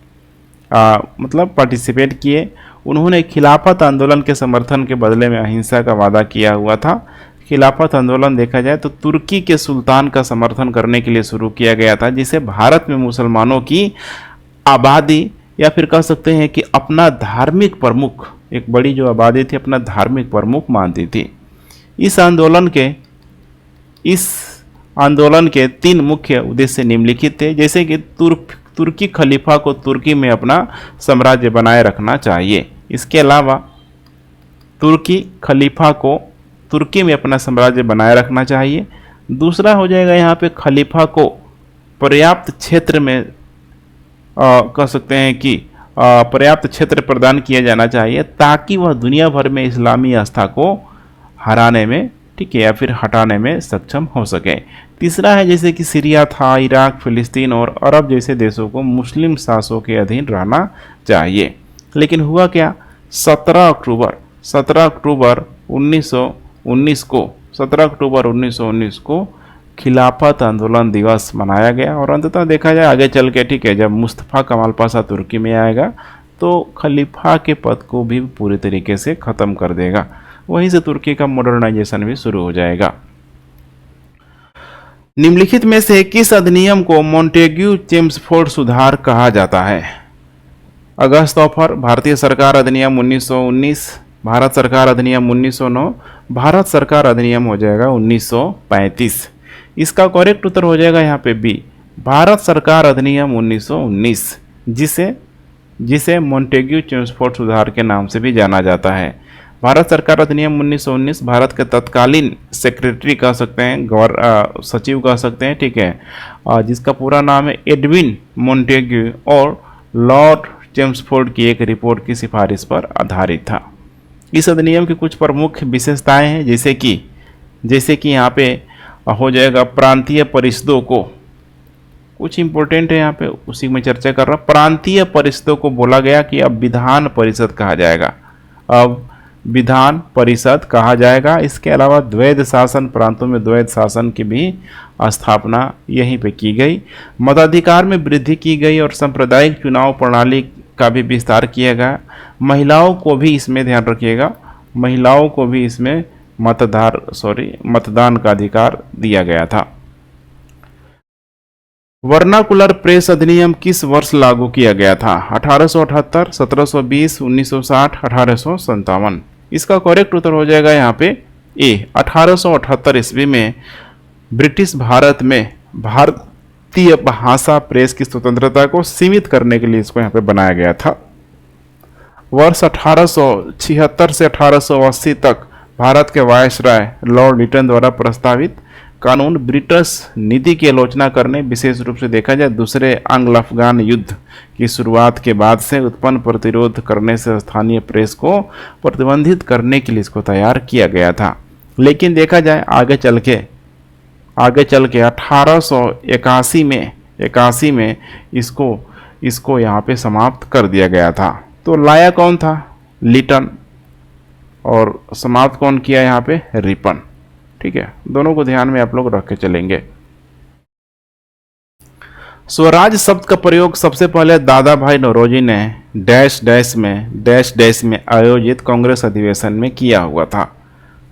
मतलब पार्टिसिपेट किए। उन्होंने खिलाफत आंदोलन के समर्थन के बदले में अहिंसा का वादा किया हुआ था। खिलाफत आंदोलन देखा जाए तो तुर्की के सुल्तान का समर्थन करने के लिए शुरू किया गया था, जिसे भारत में मुसलमानों की आबादी या फिर कह सकते हैं कि अपना धार्मिक प्रमुख, एक बड़ी जो आबादी थी अपना धार्मिक प्रमुख मानती थी। इस आंदोलन के 3 मुख्य उद्देश्य निम्नलिखित थे, जैसे कि तुर्की खलीफा को तुर्की में अपना साम्राज्य बनाए रखना चाहिए। इसके अलावा तुर्की खलीफा को तुर्की में अपना साम्राज्य बनाए रखना चाहिए। दूसरा हो जाएगा यहाँ पे खलीफा को पर्याप्त क्षेत्र में कह सकते हैं कि पर्याप्त क्षेत्र प्रदान किया जाना चाहिए ताकि वह दुनिया भर में इस्लामी आस्था को हराने में, ठीक है, या फिर हटाने में सक्षम हो सके। तीसरा है जैसे कि सीरिया था, इराक, फिलिस्तीन और अरब जैसे देशों को मुस्लिम शासकों के अधीन रहना चाहिए। लेकिन हुआ क्या, 17 अक्टूबर 1919 को खिलाफत आंदोलन दिवस मनाया गया और अंततः देखा जाए आगे चल के, ठीक है, जब मुस्तफ़ा कमाल पाशा तुर्की में आएगा तो खलीफा के पद को भी पूरी तरीके से ख़त्म कर देगा। वहीं से तुर्की का मॉडर्नाइजेशन भी शुरू हो जाएगा। निम्नलिखित में से किस अधिनियम को मॉन्टेग्यू चेम्सफोर्ड सुधार कहा जाता है? अगस्त ऑफर, भारतीय सरकार अधिनियम 1919, भारत सरकार अधिनियम 1909, भारत सरकार अधिनियम हो जाएगा 1935। इसका करेक्ट उत्तर हो जाएगा यहाँ पे बी, भारत सरकार अधिनियम 1919, जिसे मॉन्टेग्यू चेम्सफोर्ड सुधार के नाम से भी जाना जाता है। भारत सरकार अधिनियम 1919 भारत के तत्कालीन सेक्रेटरी कह सकते हैं, सचिव कह सकते हैं, ठीक है, जिसका पूरा नाम है एडविन मॉन्टेग्यू और लॉर्ड चेम्सफोर्ड की एक रिपोर्ट की सिफारिश पर आधारित था। इस अधिनियम की कुछ प्रमुख विशेषताएं हैं जैसे कि यहाँ पे हो जाएगा प्रांतीय परिषदों को, कुछ इंपॉर्टेंट है यहाँ पे, उसी में चर्चा कर रहा। प्रांतीय परिषदों को बोला गया कि अब विधान परिषद कहा जाएगा, अब विधान परिषद कहा जाएगा। इसके अलावा द्वैध शासन, प्रांतों में द्वैध शासन की भी स्थापना यहीं पे की गई। मताधिकार में वृद्धि की गई और सांप्रदायिक चुनाव प्रणाली का भी विस्तार किया गया। महिलाओं को भी इसमें ध्यान रखिएगा, महिलाओं को भी इसमें मतदान का अधिकार दिया गया था। वर्नाकुलर प्रेस अधिनियम किस वर्ष लागू किया गया था? 1878, 1720, 1960, 1857। इसका करेक्ट उत्तर हो जाएगा यहाँ पे ए, 1878 ईस्वी में ब्रिटिश भारत में भारतीय भाषा प्रेस की स्वतंत्रता को सीमित करने के लिए इसको यहाँ पे बनाया गया था। वर्ष 1876 से 1880 तक भारत के वायसराय लॉर्ड लिटन द्वारा प्रस्तावित कानून ब्रिटिश नीति की आलोचना करने, विशेष रूप से देखा जाए दूसरे आंग्ल अफगान युद्ध की शुरुआत के बाद से उत्पन्न प्रतिरोध करने से स्थानीय प्रेस को प्रतिबंधित करने के लिए इसको तैयार किया गया था। लेकिन देखा जाए आगे चल के 1881 में इसको यहाँ पे समाप्त कर दिया गया था। तो लाया कौन था? लिटन, और समाप्त कौन किया यहाँ पे? रिपन। ठीक है, दोनों को ध्यान में आप लोग रख के चलेंगे। स्वराज शब्द का प्रयोग सबसे पहले दादा भाई नौरोजी ने डैश डैश में आयोजित कांग्रेस अधिवेशन में किया हुआ था।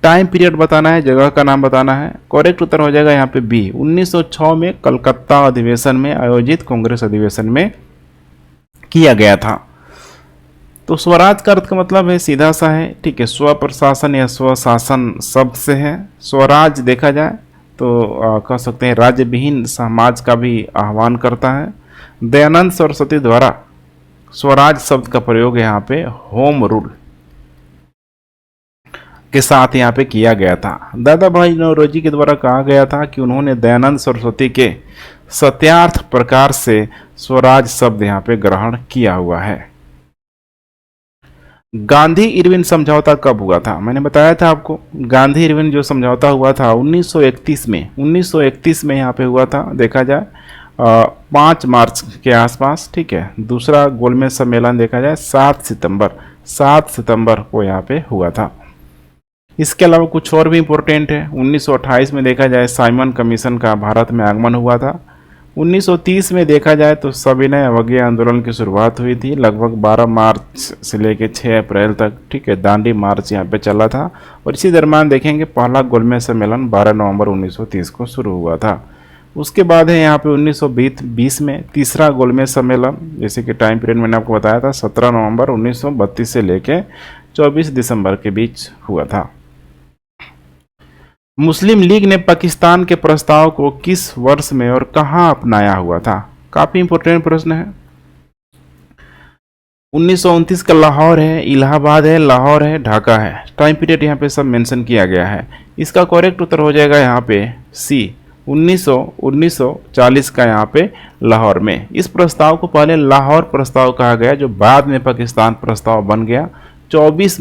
टाइम पीरियड बताना है, जगह का नाम बताना है। करेक्ट उत्तर हो जाएगा यहाँ पे बी, 1906 में कलकत्ता अधिवेशन में आयोजित कांग्रेस अधिवेशन में किया गया था। तो स्वराज का अर्थ का मतलब है सीधा सा है, ठीक है, स्व प्रशासन या स्वशासन शब्द से है। स्वराज देखा जाए तो कह सकते हैं राज्य विहीन समाज का भी आह्वान करता है। दयानंद सरस्वती द्वारा स्वराज शब्द का प्रयोग यहाँ पे होम रूल के साथ यहाँ पे किया गया था। दादा भाई नौरोजी के द्वारा कहा गया था कि उन्होंने दयानंद सरस्वती के सत्यार्थ प्रकार से स्वराज शब्द यहाँ पे ग्रहण किया हुआ है। गांधी इरविन समझौता कब हुआ था? मैंने बताया था आपको, गांधी इरविन जो समझौता हुआ था 1931 में यहाँ पे हुआ था। देखा जाए 5 मार्च के आसपास, ठीक है। दूसरा गोलमेज सम्मेलन देखा जाए 7 सितंबर को यहाँ पे हुआ था। इसके अलावा कुछ और भी इम्पोर्टेंट है। 1928 में देखा जाए साइमन कमीशन का भारत में आगमन हुआ था। 1930 में देखा जाए तो सविनय अवज्ञा आंदोलन की शुरुआत हुई थी, लगभग 12 मार्च से लेकर 6 अप्रैल तक, ठीक है, दांडी मार्च यहाँ पे चला था। और इसी दरम्यान देखेंगे पहला गोलमेज सम्मेलन 12 नवंबर 1930 को शुरू हुआ था। उसके बाद है यहाँ पे 1920 में तीसरा गोलमेज सम्मेलन, जैसे कि टाइम पीरियड मैंने आपको बताया था 17 नवंबर 1932 से लेकर 24 दिसंबर के बीच हुआ था। मुस्लिम लीग ने पाकिस्तान के प्रस्ताव को किस वर्ष में और कहां अपनाया हुआ था? काफी इंपॉर्टेंट प्रश्न है। 1929 का लाहौर है, इलाहाबाद है, लाहौर है, ढाका है। टाइम पीरियड यहाँ पे सब मेंशन किया गया है। इसका करेक्ट उत्तर हो जाएगा यहाँ पे सी, 1940 का यहाँ पे लाहौर में। इस प्रस्ताव को पहले लाहौर प्रस्ताव कहा गया, जो बाद में पाकिस्तान प्रस्ताव बन गया। 24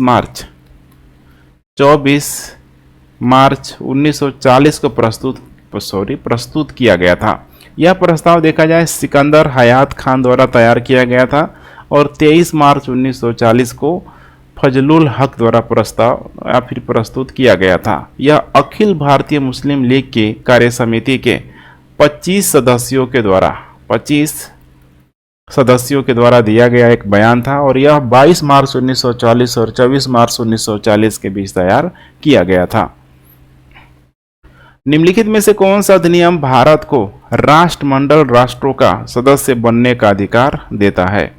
मार्च 1940 को प्रस्तुत किया गया था। यह प्रस्ताव देखा जाए सिकंदर हयात खान द्वारा तैयार किया गया था और 23 मार्च 1940 को फजलुल हक द्वारा प्रस्तुत किया गया था। यह अखिल भारतीय मुस्लिम लीग की कार्य समिति के 25 सदस्यों के द्वारा दिया गया एक बयान था और यह 22 मार्च 1940 और 24 मार्च 1940 के बीच तैयार किया गया था। निम्नलिखित में से कौन सा अधिनियम भारत को राष्ट्रमंडल राष्ट्रों का सदस्य बनने का अधिकार देता है?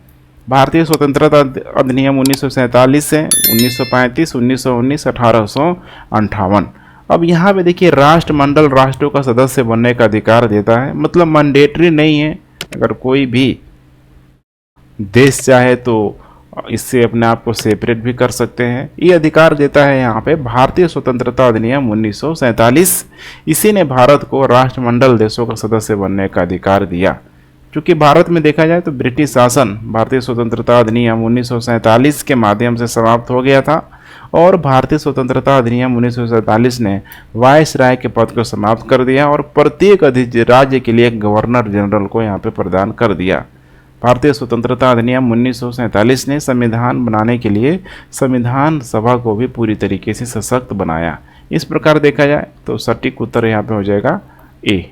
भारतीय स्वतंत्रता अधिनियम 1947 से 1935, 1919, 1858। अब यहाँ पे देखिए राष्ट्रमंडल राष्ट्रों का सदस्य बनने का अधिकार देता है, मतलब मैंडेटरी नहीं है। अगर कोई भी देश चाहे तो इससे अपने आप को सेपरेट भी कर सकते हैं। ये अधिकार देता है यहाँ पे भारतीय स्वतंत्रता अधिनियम 1947। इसी ने भारत को राष्ट्रमंडल देशों का सदस्य बनने का अधिकार दिया। चूँकि भारत में देखा जाए तो ब्रिटिश शासन भारतीय स्वतंत्रता अधिनियम 1947 के माध्यम से समाप्त हो गया था और भारतीय स्वतंत्रता अधिनियम 1947 ने वायसराय के पद को समाप्त कर दिया और प्रत्येक राज्य के लिए एक गवर्नर जनरल को यहाँ पे प्रदान कर दिया। भारतीय स्वतंत्रता अधिनियम 1947 ने संविधान बनाने के लिए संविधान सभा को भी पूरी तरीके से सशक्त बनाया। इस प्रकार देखा जाए तो सटीक उत्तर यहाँ पे हो जाएगा ए।